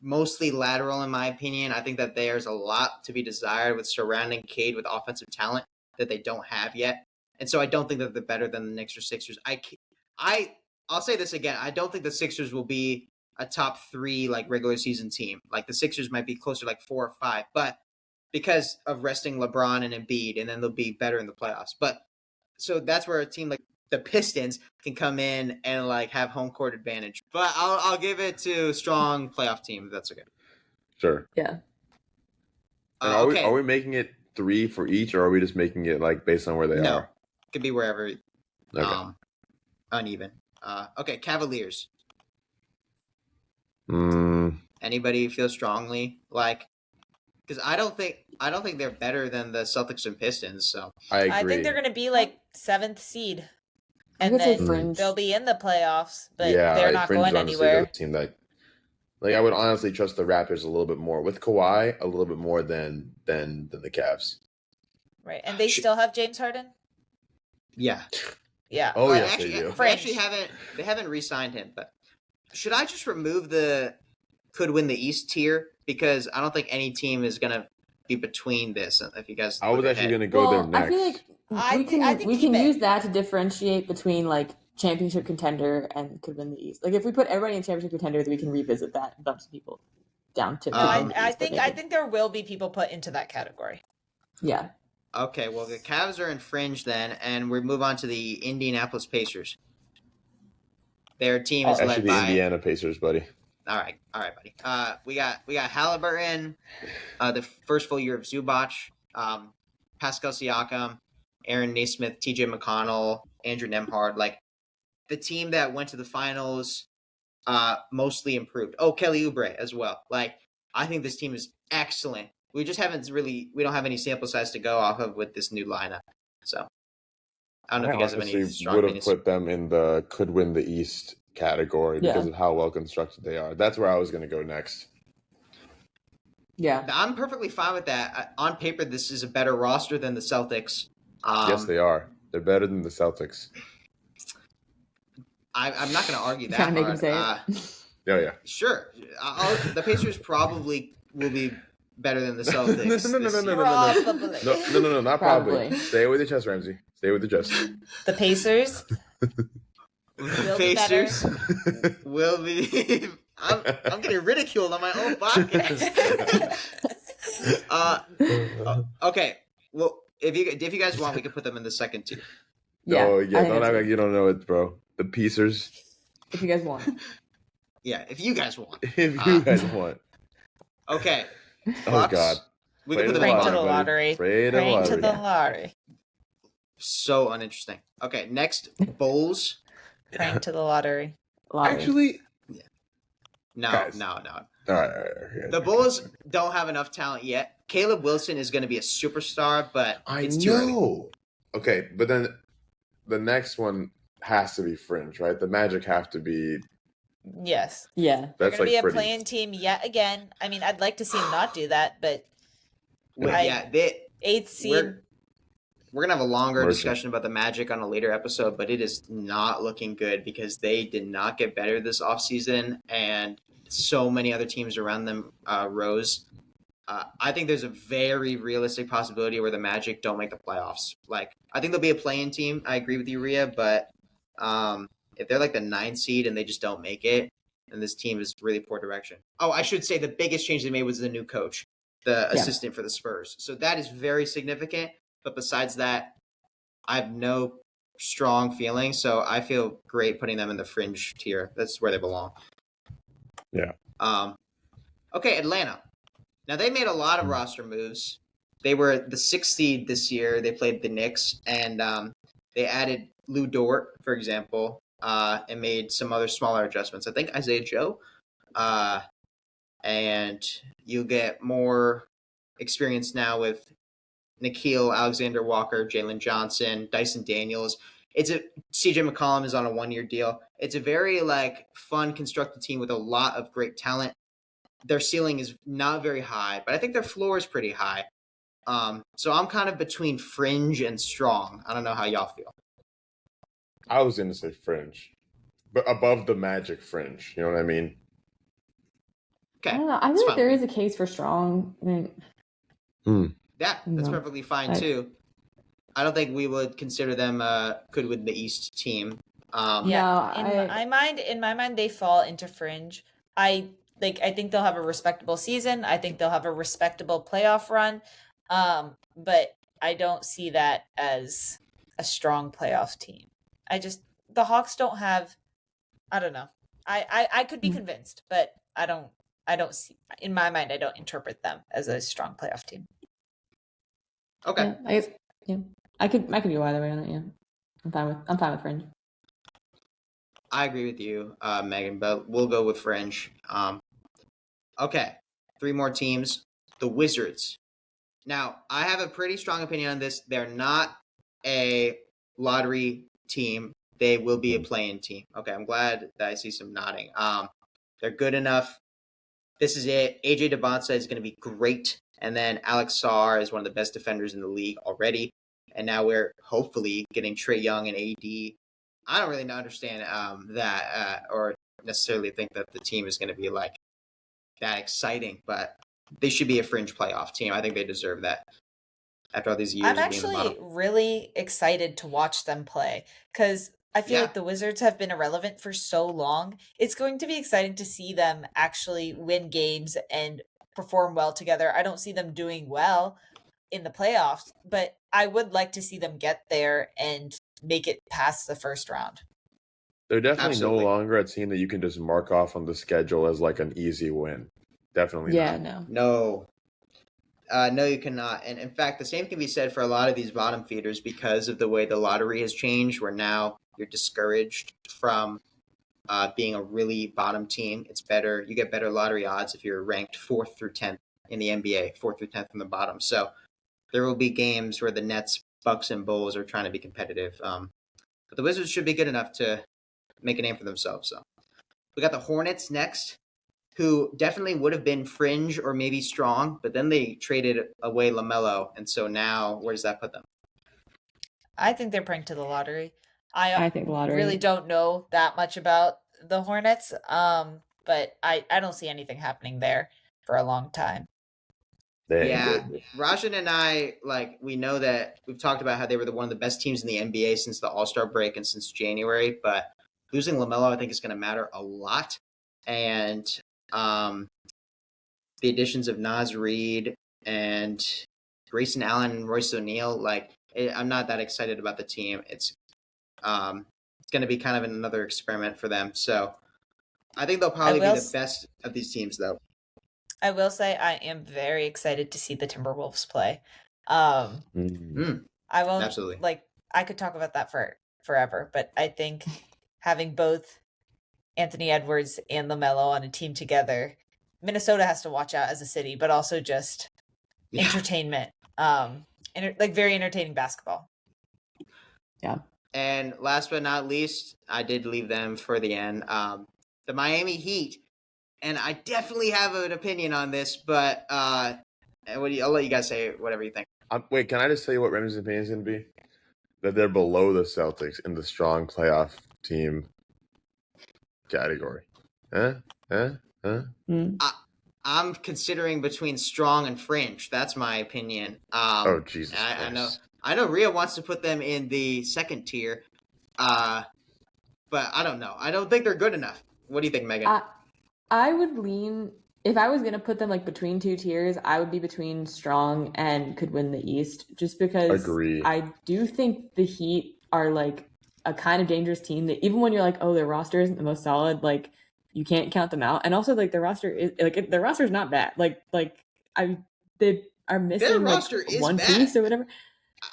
Mostly lateral, in my opinion. I think that there's a lot to be desired with surrounding Cade with offensive talent that they don't have yet. And so I don't think that they're better than the Knicks or Sixers. I'll say this again. I don't think the Sixers will be a top 3 like regular season team. Like the Sixers might be closer to like 4 or 5, but because of resting LeBron and Embiid, and then they'll be better in the playoffs. But so that's where a team like the Pistons can come in and like have home court advantage. But I'll give it to strong playoff team if that's okay. Sure. Yeah. Are we making it 3 for each, or are we just making it like based on where they are? It could be wherever. Okay. Uneven. Okay, Cavaliers. Anybody feel strongly like? Because I don't think they're better than the Celtics and Pistons. So I agree. I think they're going to be like 7th seed, and then they'll be in the playoffs, but they're not going anywhere. Team that, like, I would honestly trust the Raptors a little bit more with Kawhi, a little bit more than the Cavs. Right, and they still have James Harden. Yeah. Yeah. Oh yes, they do. They haven't re-signed him, but should I just remove the could win the East tier, because I don't think any team is going to be between this. If you guys, I was actually going to go there next. I feel like we can use that to differentiate between like championship contender and could win the East. Like if we put everybody in championship contender, then we can revisit that and bump some people down to. I think there will be people put into that category. Yeah. Okay, well the Cavs are in fringe then, and we move on to the Indianapolis Pacers. Their team is led by the Indiana Pacers, buddy. All right, buddy. We got Halliburton, the first full year of Zubac, Pascal Siakam, Aaron Nesmith, T.J. McConnell, Andrew Nembhard. Like the team that went to the finals, mostly improved. Oh, Kelly Oubre as well. Like I think this team is excellent. We just we don't have any sample size to go off of with this new lineup. So I don't know if you guys have any strong would have opinions. put them in the could win the East category because of how well constructed they are. That's where I was going to go next. Yeah, I'm perfectly fine with that. On paper, this is a better roster than the Celtics. Yes, they are. They're better than the Celtics. I'm not going to argue that. Trying to make him say it. Yeah. Sure. The Pacers probably will be better than the Celtics. No, not probably. Stay with the chest, Ramsey. Stay with the chest. The Pacers. The Pacers will be. I'm getting ridiculed on my own podcast. Okay. Well, if you guys want, we can put them in the second tier. Don't act like you don't know it, bro. The Pacers. If you guys want. Yeah, if you guys want. If you guys want. Okay. Oh God. We can put them Praying to the lottery. Praying to the lottery. So uninteresting. Okay, next, Bulls. Praying to the lottery. Actually, No. All right. The Bulls don't have enough talent yet Caleb Wilson is going to be a superstar, but it's too early. Okay, but then the next one has to be fringe, right? The Magic have to be. Yes. Yeah. They're going to be a play-in team yet again. I mean, I'd like to see them not do that, but eighth seed. We're going to have a longer discussion about the Magic on a later episode, but it is not looking good because they did not get better this offseason, and so many other teams around them rose. I think there's a very realistic possibility where the Magic don't make the playoffs. Like, I think they'll be a play-in team. I agree with you, Ria, but if they're like the 9th seed and they just don't make it, then this team is really poor direction. Oh, I should say the biggest change they made was the new coach, the assistant for the Spurs. So that is very significant. But besides that, I have no strong feelings. So I feel great putting them in the fringe tier. That's where they belong. Yeah. Okay, Atlanta. Now, they made a lot of roster moves. They were the 6th seed this year. They played the Knicks, and they added Lou Dort, for example, and made some other smaller adjustments. I think Isaiah Joe. And you get more experience now with Nickeil Alexander-Walker, Jaylen Johnson, Dyson Daniels. CJ McCollum is on a 1-year deal. It's a very fun, constructed team with a lot of great talent. Their ceiling is not very high, but I think their floor is pretty high. So I'm kind of between fringe and strong. I don't know how y'all feel. I was going to say fringe, but above the Magic fringe. You know what I mean? Okay. I don't know. I feel like there is a case for strong. I mean, yeah, that's perfectly fine too. I don't think we would consider them good with the East team. In my mind, they fall into fringe. I think they'll have a respectable season. I think they'll have a respectable playoff run. But I don't see that as a strong playoff team. The Hawks don't have, I don't know. I could be convinced, but I don't see, in my mind, I don't interpret them as a strong playoff team. Okay. Yeah, I guess, I could go either way on it, I'm fine with fringe. I agree with you, Megan, but we'll go with fringe. Okay, 3 more teams. The Wizards. Now, I have a pretty strong opinion on this. They're not a lottery team. They will be a play-in team. Okay, I'm glad that I see some nodding. They're good enough. This is it. AJ Debonsa is going to be great. And then Alex Sarr is one of the best defenders in the league already. And now we're hopefully getting Trae Young and AD. I don't really understand that or necessarily think that the team is going to be that exciting, but they should be a fringe playoff team. I think they deserve that after all these years. I'm actually really excited to watch them play because I feel like the Wizards have been irrelevant for so long. It's going to be exciting to see them actually win games and perform well together. I don't see them doing well in the playoffs, but I would like to see them get there and make it past the first round. They're definitely no longer a team that you can just mark off on the schedule as an easy win. Definitely not. No, you cannot. And in fact, the same can be said for a lot of these bottom feeders because of the way the lottery has changed, where now you're discouraged from being a really bottom team. It's better. You get better lottery odds if you're ranked 4th through 10th in the NBA, 4th through 10th from the bottom. So there will be games where the Nets, Bucks, and Bulls are trying to be competitive. But the Wizards should be good enough to make a name for themselves. So we got the Hornets next, who definitely would have been fringe or maybe strong, but then they traded away LaMelo. And so now where does that put them? I think they're praying to the lottery. I think the lottery. Really don't know that much about the Hornets, but I don't see anything happening there for a long time. Yeah, Rajan and I, we know that we've talked about how they were one of the best teams in the NBA since the All-Star break and since January, but losing LaMelo I think is going to matter a lot. And the additions of Naz Reid and Grayson Allen and Royce O'Neal, I'm not that excited about the team. It's going to be kind of another experiment for them. So I think they'll probably be the best of these teams, though. I will say I am very excited to see the Timberwolves play. I won't absolutely. I could talk about that for forever, but I think having both Anthony Edwards and LaMelo on a team together, Minnesota has to watch out as a city, but also just entertainment. Like very entertaining basketball. Yeah. And last but not least, I did leave them for the end. The Miami Heat, and I definitely have an opinion on this, but I'll let you guys say whatever you think. Wait, can I just tell you what Ramsey's opinion is going to be? That they're below the Celtics in the strong playoff team category. I'm considering between strong and fringe. That's my opinion. Oh, Jesus Christ. I know Ria wants to put them in the second tier, but I don't know. I don't think they're good enough. What do you think, Megan? I would lean, if I was going to put them like between two tiers, I would be between strong and could win the East, just because Agree. I do think the Heat are like a kind of dangerous team that even when you're like, oh, their roster isn't the most solid, like you can't count them out. And also like their roster is not bad. They are missing Their roster like is one bad. Piece or whatever.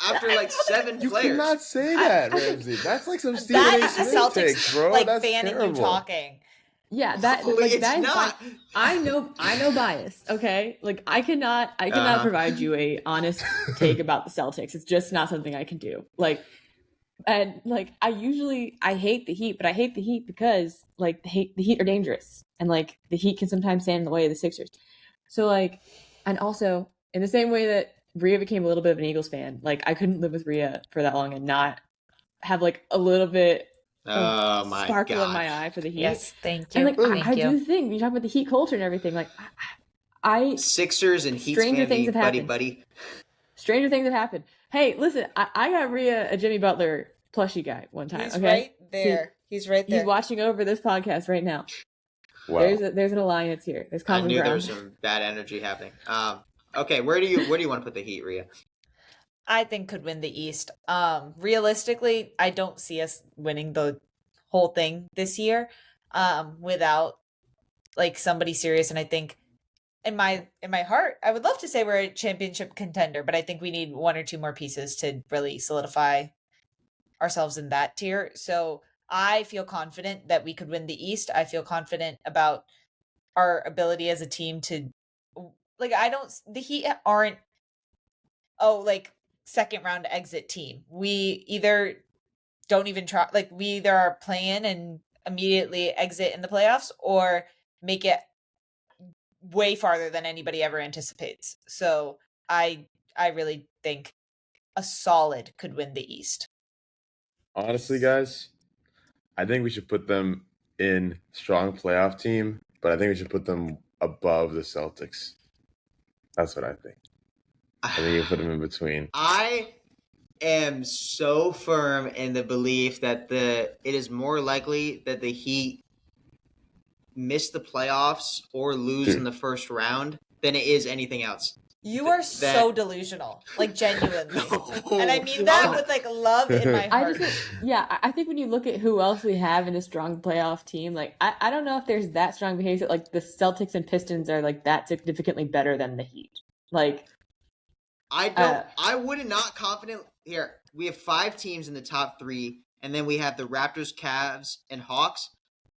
After like 7 You players. cannot say that, Ramsey. That's like some Stephen That A. is the Smith Celtics takes, bro. like That's fanning terrible. you talking. Yeah, that It's that is not. I know bias, okay? Like I cannot provide you a honest take about the Celtics. It's just not something I can do. Like and like I hate the Heat, but I hate the Heat because like the Heat are dangerous and like the Heat can sometimes stand in the way of the Sixers. So like, and also in the same way that Ria became a little bit of an Eagles fan, like I couldn't live with Ria for that long and not have like a little bit of sparkle in my eye for the Heat. Yes, thank you. And like I do think when you talk about the Heat culture and everything, like I Sixers and Heat stranger things have buddy happened. buddy. Stranger things have happened. Hey, listen, I got Ria a Jimmy Butler plushie guy one time. He's okay, right there. He's right there. He's watching over this podcast right now. Wow. There's an alliance here. There's common ground. I knew there was some bad energy happening. Okay, where do you want to put the Heat, Ria? I think could win the East. Realistically, I don't see us winning the whole thing this year without like somebody serious. And I think in my heart, I would love to say we're a championship contender, but I think we need one or two more pieces to really solidify ourselves in that tier. So I feel confident that we could win the East. I feel confident about our ability as a team to like the Heat aren't like second round exit team. We either don't even try, like we either are playing and immediately exit in the playoffs or make it way farther than anybody ever anticipates. So I really think a solid could win the East. Honestly, guys, I think we should put them in strong playoff team, but I think we should put them above the Celtics. That's what I think. I think you put them in between. I am so firm in the belief that it is more likely that the Heat miss the playoffs or lose in the first round than it is anything else. You are so delusional, like genuinely. And I mean that with like love in my heart. I think when you look at who else we have in a strong playoff team, like I don't know if there's that strong behavior. Like the Celtics and Pistons are like that significantly better than the Heat. Like I would not confident here. We have 5 teams in the top 3, and then we have the Raptors, Cavs, and Hawks.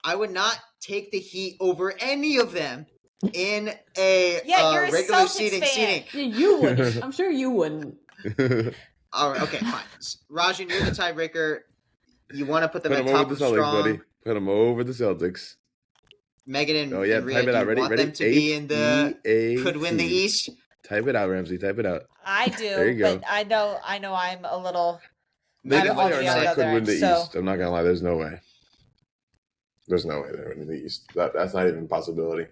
I would not take the Heat over any of them in a regular seating. Yeah, you wouldn't. I'm sure you wouldn't. All right, okay, fine. Rajan, you're the tiebreaker. You want to put them at top of Celtics, strong. buddy. Put them over the Celtics. Megan and Ria, do you want them to be in the could win the East? Type it out, Ramsey. Type it out. I do. There you go. But I know I'm a little. They definitely are not could win the East. I'm not gonna lie. There's no way. There's no way they're winning the East. That's not even a possibility.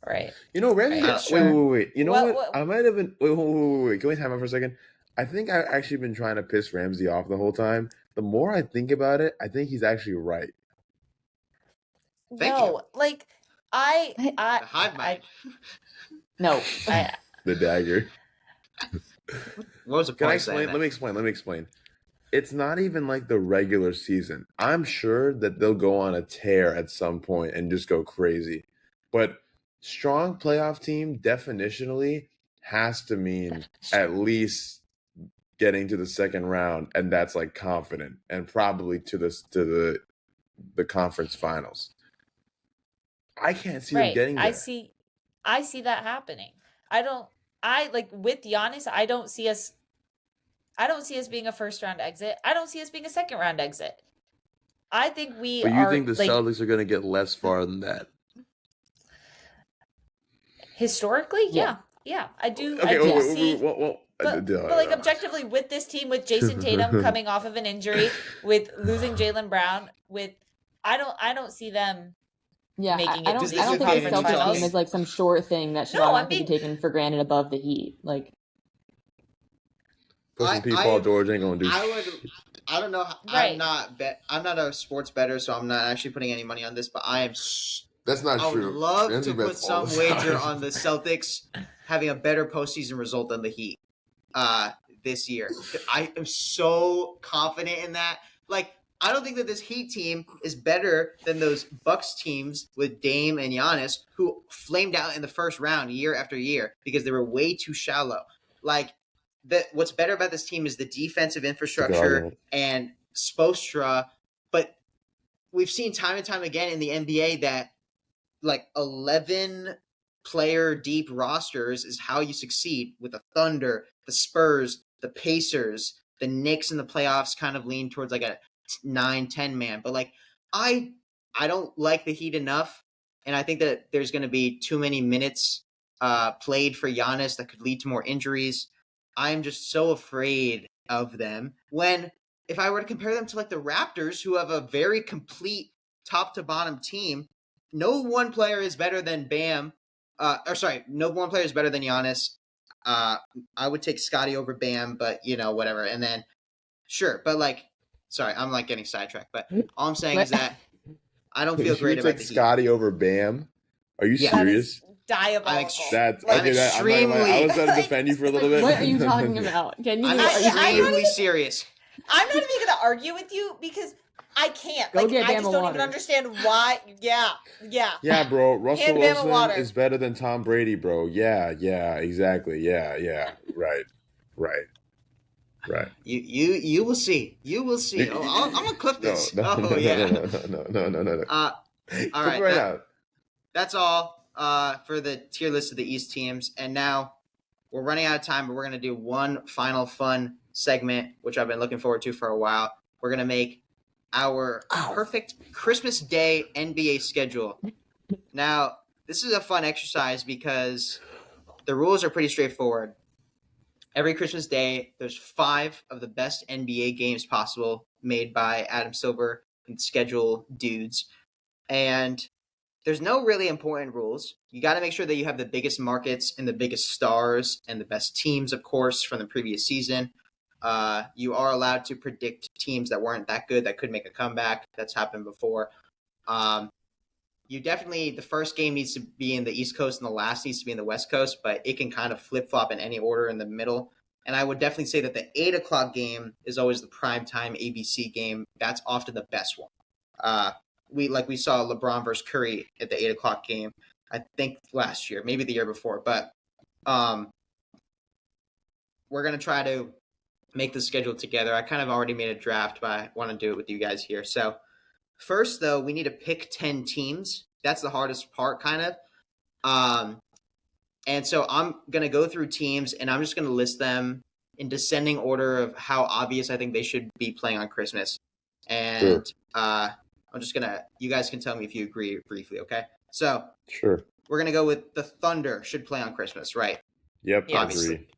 Right. You know, Ramsey. Wait. You know what? I might have been. Wait. Can we time out for a second? I think I've actually been trying to piss Ramsey off the whole time. The more I think about it, I think he's actually right. Thank you. Like No. The dagger. What was the point? Can I explain? Let me explain. It's not even like the regular season. I'm sure that they'll go on a tear at some point and just go crazy. But strong playoff team definitionally has to mean at least getting to the second round, and that's like confident, and probably to the conference finals. I can't see them getting there. I see that happening. I don't I like with Giannis, I don't see us being a first round exit. I don't see us being a second round exit. I think we But you are think the like Celtics are going to get less far than that? historically, yeah. I do see but like objectively with this team, with Jason Tatum coming off of an injury, with losing Jaylen Brown, with I don't see them making it. I don't think the Celtics team is like some short thing that should automatically be taken for granted above the Heat. Like pushing Paul George ain't gonna do. I don't know. Right. I'm not a sports bettor, so I'm not actually putting any money on this. But I am. That's not true. I would love to put some wager on the Celtics having a better postseason result than the Heat this year. I am so confident in that. Like, I don't think that this Heat team is better than those Bucks teams with Dame and Giannis, who flamed out in the first round year after year because they were way too shallow. Like, what's better about this team is the defensive infrastructure and Spoelstra. But we've seen time and time again in the NBA that like 11 player deep rosters is how you succeed with the Thunder, the Spurs, the Pacers, the Knicks in the playoffs kind of lean towards like a 9-10 man. But like I don't like the Heat enough, and I think that there's going to be too many minutes played for Giannis that could lead to more injuries. I'm just so afraid of them. When if I were to compare them to like the Raptors, who have a very complete top to bottom team, no one player is better than Bam. No one player is better than Giannis. I would take Scotty over Bam, but whatever. And then sure, but like, sorry, I'm like getting sidetracked. But all I'm saying is that I don't feel great about the Heat. Scotty over Bam? Are you serious? Diabolical. I'm extremely. I was going to defend you for a little bit. What are you talking about? I'm extremely serious. I'm not even going to argue with you because I can't. Go get I just don't even understand why. Yeah. Yeah, bro. Russell Wilson is better than Tom Brady, bro. Yeah, exactly. Yeah. Right. You will see. You will see. I'm gonna clip this. No. All right. That's all for the tier list of the East teams. And now we're running out of time, but we're gonna do one final fun segment, which I've been looking forward to for a while. We're gonna make our perfect Christmas Day NBA schedule. Now, this is a fun exercise because the rules are pretty straightforward. Every Christmas Day, there's 5 of the best NBA games possible made by Adam Silver and schedule dudes. And there's no really important rules. You got to make sure that you have the biggest markets and the biggest stars and the best teams, of course, from the previous season. You are allowed to predict teams that weren't that good that could make a comeback. That's happened before. The first game needs to be in the East Coast and the last needs to be in the West Coast, but it can kind of flip-flop in any order in the middle. And I would definitely say that the 8 o'clock game is always the primetime ABC game. That's often the best one. We saw LeBron versus Curry at the 8 o'clock game, I think last year, maybe the year before. But we're going to try to make the schedule together. I kind of already made a draft, but I want to do it with you guys here. So first, though, we need to pick 10 teams. That's the hardest part, kind of. And so I'm going to go through teams, and I'm just going to list them in descending order of how obvious I think they should be playing on Christmas. And I'm just going to – you guys can tell me if you agree briefly, okay? So sure, we're going to go with the Thunder should play on Christmas, right? Yep, obviously. Agree.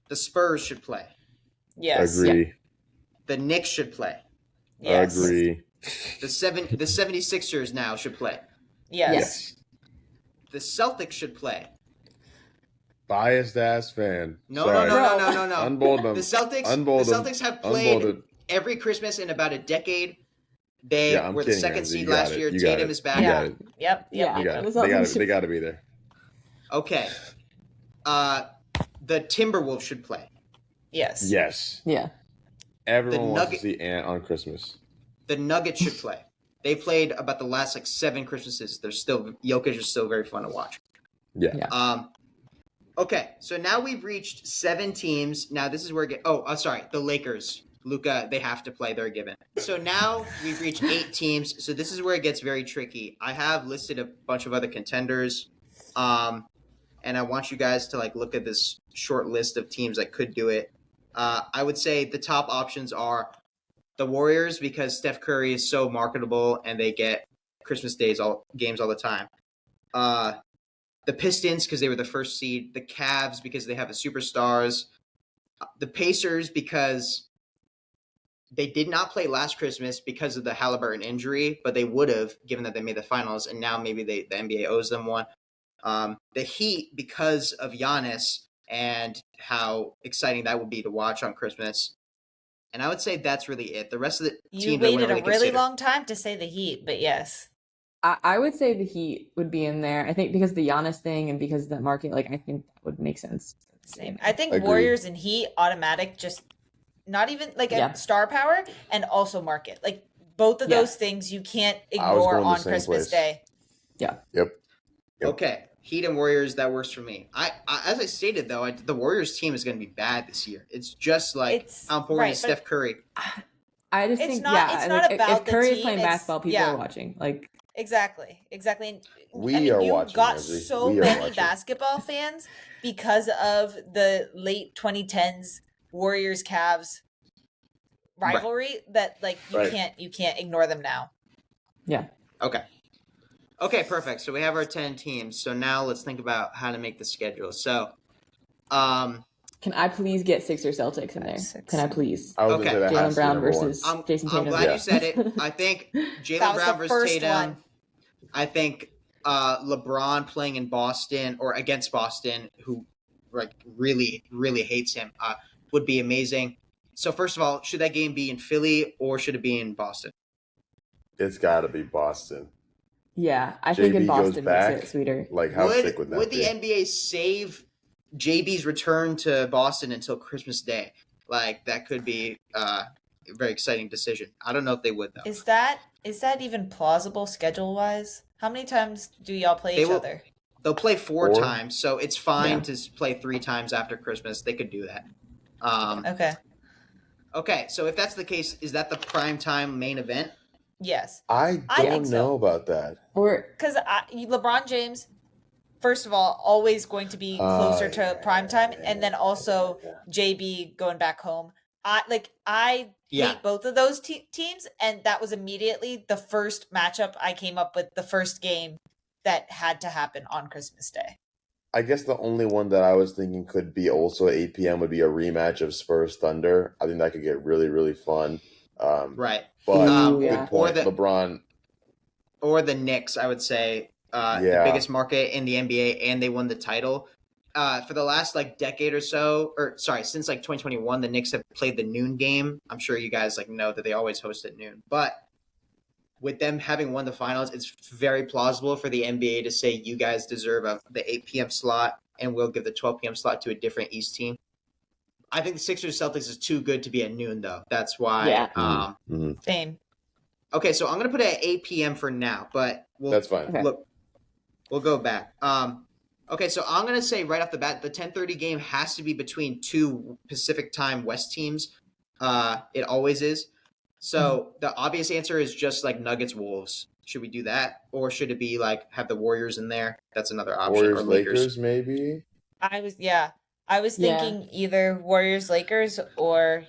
The Spurs should play. Yes. Agree. The Knicks should play. Yes. Agree. The 76ers now should play. Yes. The Celtics should play. Biased ass fan. No. Unbold them. The Celtics have played every Christmas in about a decade. They were the second seed last year. Tatum is back. Yep. They got to be there. Okay. The Timberwolves should play. Yes. Yeah. Everyone wants to see Ant on Christmas. The Nuggets should play. They played about the last 7 Christmases. Jokic is still very fun to watch. Yeah. Okay, so now we've reached 7 teams. Now this is where the Lakers. Luka, they have to play. They're given. So now we've reached 8 teams. So this is where it gets very tricky. I have listed a bunch of other contenders. And and I want you guys to like look at this short list of teams that could do it. I would say the top options are the Warriors because Steph Curry is so marketable and they get Christmas games all the time. The Pistons because they were the first seed. The Cavs because they have the superstars. The Pacers because they did not play last Christmas because of the Halliburton injury, but they would have given that they made the finals, and now maybe the NBA owes them one. The Heat because of Giannis and how exciting that would be to watch on Christmas. And I would say that's really it. The rest of the teams You waited a really long time to say the Heat, but yes. I would say the Heat would be in there. I think because of the Giannis thing and because of that market, like I think that would make sense. Same. I think Warriors and Heat automatic, just not even like a star power and also market. Like both of those things you can't ignore on Christmas Day. Yeah. Yep. Okay. Heat and Warriors, that works for me. I as I stated though, the Warriors team is going to be bad this year. It's just like how important is Steph Curry. I just think it's not about if Curry the is playing basketball, people are watching. Like exactly. And, we are watching. You got so many basketball fans because of the late 2010s Warriors Cavs rivalry that like you can't ignore them now. Yeah. Okay, perfect. So we have our 10 teams. So now let's think about how to make the schedule. So, can I please get Sixers Celtics in there? Can I please? Okay. Jaylen Brown versus Jason Tatum. I'm glad you said it. I think Jaylen Brown versus Tatum. One. I think LeBron playing in Boston or against Boston, who like really, really hates him, would be amazing. So first of all, should that game be in Philly or should it be in Boston? It's got to be Boston. Yeah, I think in Boston makes it sweeter. Like, how sick would that be? Would the NBA save JB's return to Boston until Christmas Day? Like, that could be a very exciting decision. I don't know if they would, though. Is that even plausible schedule-wise? How many times do y'all play each other? They'll play four times, so it's fine to play 3 times after Christmas. They could do that. Okay, so if that's the case, is that the primetime main event? Yes. I don't know about that. Because LeBron James, first of all, always going to be closer to primetime, and then also JB going back home. I hate both of those teams, and that was immediately the first matchup I came up with, the first game that had to happen on Christmas Day. I guess the only one that I was thinking could be also 8 p.m. would be a rematch of Spurs Thunder. I think that could get really, really fun. Right. But good point. LeBron. Or the Knicks, I would say. The biggest market in the NBA, and they won the title. For the last decade or so, since 2021, the Knicks have played the noon game. I'm sure you guys know that they always host at noon. But with them having won the finals, it's very plausible for the NBA to say you guys deserve the 8 p.m. slot, and we'll give the 12 p.m. slot to a different East team. I think the Sixers Celtics is too good to be at noon, though. That's why. Yeah. Same. Okay, so I'm going to put it at 8 p.m. for now, but that's fine. Look, we'll go back. Okay, so I'm going to say right off the bat, the 10:30 game has to be between 2 Pacific Time West teams. It always is. So the obvious answer is just Nuggets Wolves. Should we do that, or should it be have the Warriors in there? That's another option. Warriors or Lakers maybe. I was thinking either Warriors Lakers or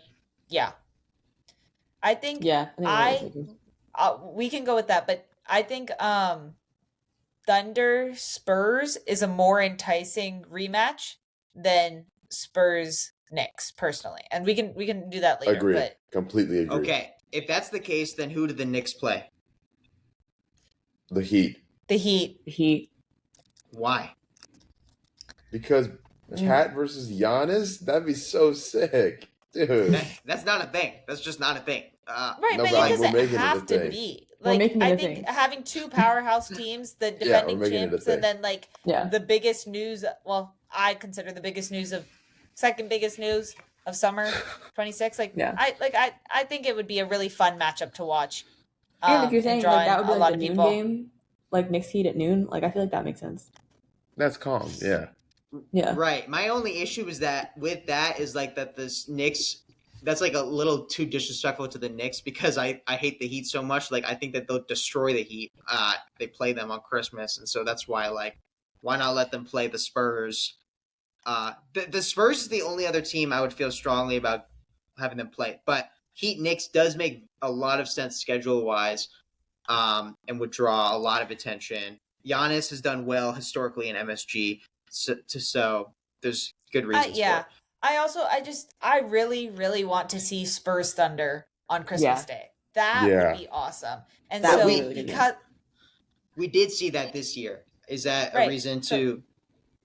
I think we can go with that, but I think Thunder Spurs is a more enticing rematch than Spurs Knicks personally, and we can do that later. Agree. Completely agree. Okay, if that's the case, then who did the Knicks play? The Heat. The Heat. Why? Because Cat versus Giannis? That'd be so sick. Dude. That's not a thing. That's just not a thing. Right, but it doesn't have to be. I think having 2 powerhouse teams, the defending champs, and then the biggest news, well, I consider the biggest news second biggest news of summer 26. I think it would be a really fun matchup to watch. And if you're saying that would be a noon game, Knicks Heat at noon, I feel like that makes sense. That's calm, yeah. Yeah. Right. My only issue is that that this Knicks, that's a little too disrespectful to the Knicks because I hate the Heat so much. I think that they'll destroy the Heat. They play them on Christmas, and so that's why why not let them play the Spurs? The Spurs is the only other team I would feel strongly about having them play. But Heat Knicks does make a lot of sense schedule-wise, and would draw a lot of attention. Giannis has done well historically in MSG, so there's good reasons for it. I really, really want to see Spurs Thunder on Christmas Day. That would be awesome. And that so really because we did see that this year, is that a reason to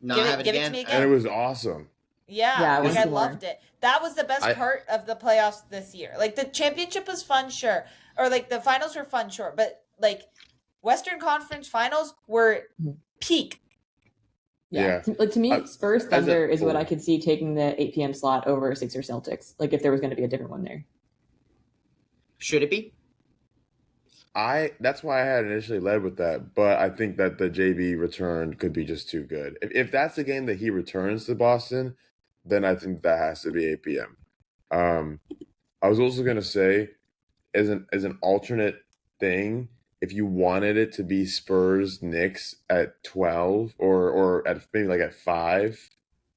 not have it again? Give it to me again. And it was awesome. Yeah, like I loved it. That was the best part of the playoffs this year. Like the championship was fun, sure, or like the finals were fun, sure, but like Western Conference Finals were peak. Yeah. To me, Spurs Thunder is what I could see taking the 8 p.m. slot over Sixers Celtics. Like if there was going to be a different one there. Should it be? That's why I had initially led with that, but I think that the JB return could be just too good. If that's the game that he returns to Boston, then I think that has to be 8 p.m. I was also gonna say, as an alternate thing, if you wanted it to be Spurs Knicks at 12 or at maybe like at 5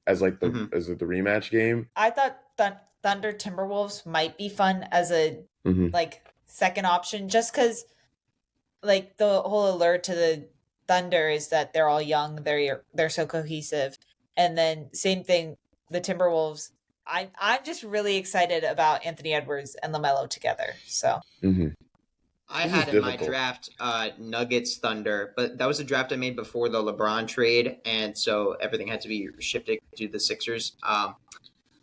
as like the as the rematch game. I thought Thunder Timberwolves might be fun as a like second option, just because like the whole allure to the Thunder is that they're all young, they're so cohesive, and then same thing the Timberwolves. I'm just really excited about Anthony Edwards and LaMelo together. So I had in my draft Nuggets Thunder, but that was a draft I made before the LeBron trade, and so everything had to be shifted to the Sixers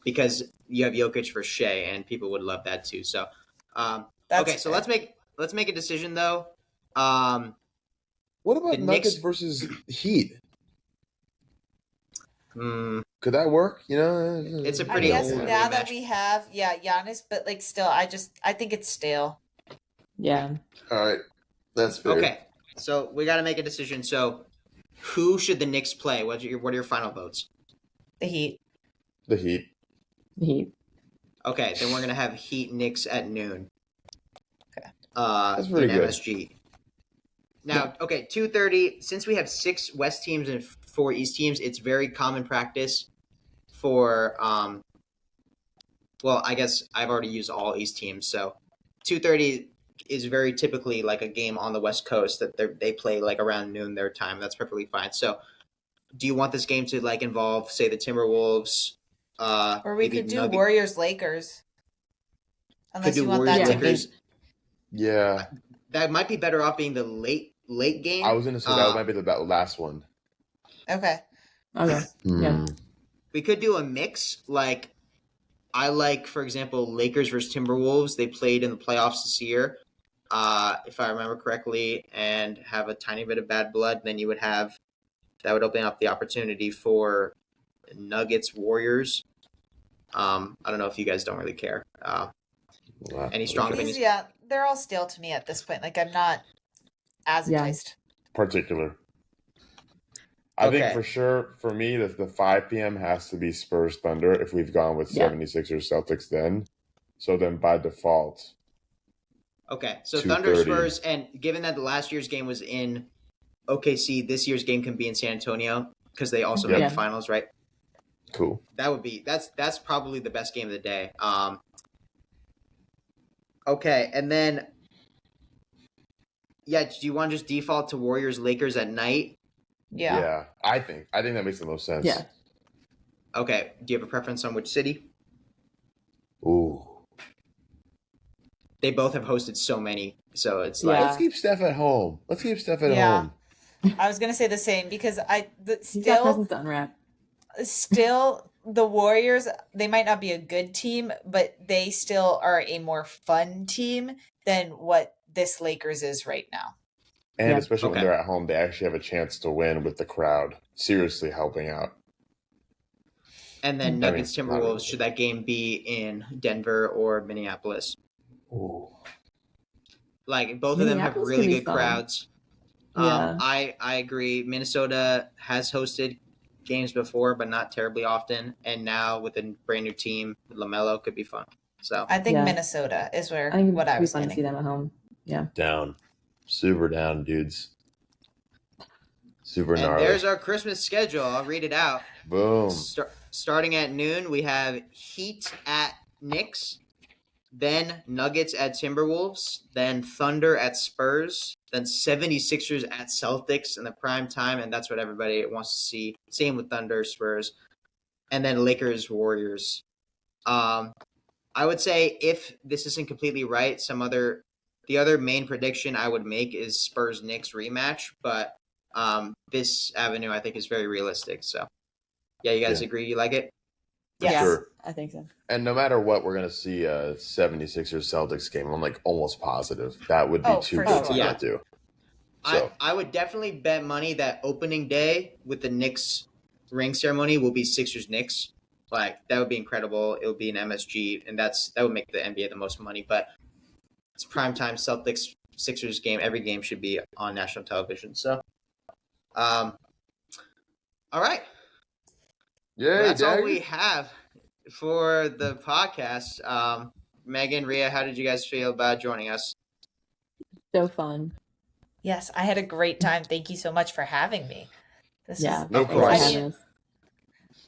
because you have Jokic for Shea, and people would love that too. So okay, so let's make a decision though. What about Nuggets versus Heat? Could that work? You know, it's a pretty old now rematch. that we have Giannis, but like still, I think it's stale. Yeah. All right, that's fair. Okay, so we got to make a decision. So, who should the Knicks play? What are your final votes? The Heat. The Heat. The Heat. Okay, then we're gonna have Heat Knicks at noon. Okay. That's pretty good. MSG. Now, okay, 2:30. Since we have 6 West teams and 4 East teams, it's very common practice for well, I guess I've already used all East teams, so 2:30 is very typically like a game on the West Coast that they play like around noon their time. That's perfectly fine. So, do you want this game to like involve, say, the Timberwolves? Or we could do Warriors Lakers. Unless you want that Lakers. Yeah, that might be better off being the late game. I was going to say that might be the last one. Okay. Yeah. We could do a mix. Like, I like, for example, Lakers versus Timberwolves. They played in the playoffs this year, if I remember correctly, and have a tiny bit of bad blood. Then that would open up the opportunity for Nuggets Warriors. I don't know if you guys don't really care. Any strong opinions? Yeah, they're all stale to me at this point. Like, I'm not as enticed. Particular. I think for sure, for me, the 5 p.m. has to be Spurs Thunder if we've gone with 76ers Celtics then. So then by default. Okay, so Thunder Spurs, and given that the last year's game was in OKC, this year's game can be in San Antonio because they also made the finals, right? Cool. That's probably the best game of the day. Okay, and then do you want to just default to Warriors Lakers at night? Yeah. I think that makes the most sense. Yeah. Okay. Do you have a preference on which city? Ooh. They both have hosted so many, so it's like let's keep Steph at home. Home. I was gonna say the same because He's got presents to unwrap. Still, the Warriors, they might not be a good team, but they still are a more fun team than what this Lakers is right now. And especially when they're at home, they actually have a chance to win with the crowd seriously helping out. And then Nuggets Timberwolves, should that game be in Denver or Minneapolis? Ooh. Like, both of them have really good crowds. Yeah. I agree. Minnesota has hosted games before, but not terribly often. And now with a brand new team, LaMelo could be fun. So I think Minnesota is what I was fun to see them at home. Yeah. Down. Super down, dudes. Super And gnarly. there's our Christmas schedule. I'll read it out. Boom. Starting at noon, we have Heat at Knicks, then Nuggets at Timberwolves, then Thunder at Spurs, then 76ers at Celtics in the prime time, and that's what everybody wants to see. Same with Thunder, Spurs, and then Lakers, Warriors. I would say if this isn't completely right, the other main prediction I would make is Spurs Knicks rematch, but this avenue I think is very realistic. So yeah, you guys agree? You like it? Yes. Sure. I think so. And no matter what, we're gonna see a 76ers Celtics game. I'm like almost positive that would be too for good sure. to not do. So I would definitely bet money that opening day with the Knicks ring ceremony will be Sixers Knicks. Like that would be incredible. It would be an MSG, and that would make the NBA the most money. But it's primetime Celtics Sixers game. Every game should be on national television. So, all right. yeah, That's all we have for the podcast. Megan, Ria, how did you guys feel about joining us? So fun. Yes, I had a great time. Thank you so much for having me. This Yeah. is No Thanks for problem. having us.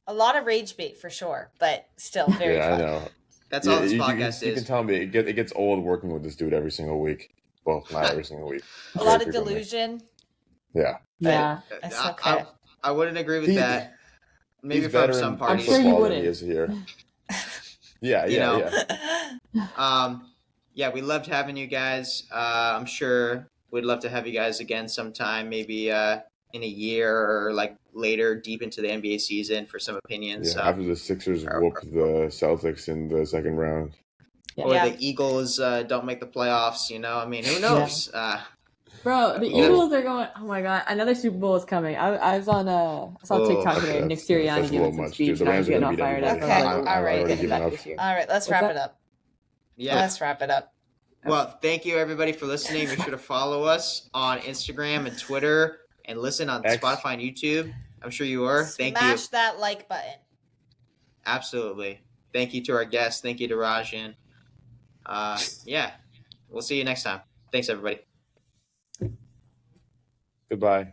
a lot of rage bait for sure, but still very Yeah, fun. I know. That's all this you podcast can is. tell me it gets old working with this dude every single week. Well, not every single week. A lot of Very frequently. delusion. Yeah. Yeah. That's I- okay. I wouldn't agree with He- that. Maybe He's from better some in parties. I'm sure you football than he wouldn't. is here. Yeah, You yeah, know. yeah. Yeah, we loved having you guys. I'm sure we'd love to have you guys again sometime, maybe in a year or like later, deep into the NBA season for some opinions. Yeah, after the Sixers whoop the Celtics in the second round. Or Yeah. the Eagles don't make the playoffs. I mean, who knows? Bro, the Oh. Eagles are going. Oh my god, another Super Bowl is coming. I was on I saw Oh, TikTok okay, today. Nick that's a Sirianni little giving some much, speech, dude. The and I was Rams are getting gonna all beat fired up. everybody. I was like, Okay, all right. Get him back given this year. All right, let's What's wrap that? it up. Yeah. Let's wrap it up. Well, thank you everybody for listening. Make sure to follow us on Instagram and Twitter, and listen on X. Spotify and YouTube. I'm sure you are. Thank you. Smash that like button. Absolutely. Thank you to our guests. Thank you to Rajan. Yeah, we'll see you next time. Thanks, everybody. Goodbye.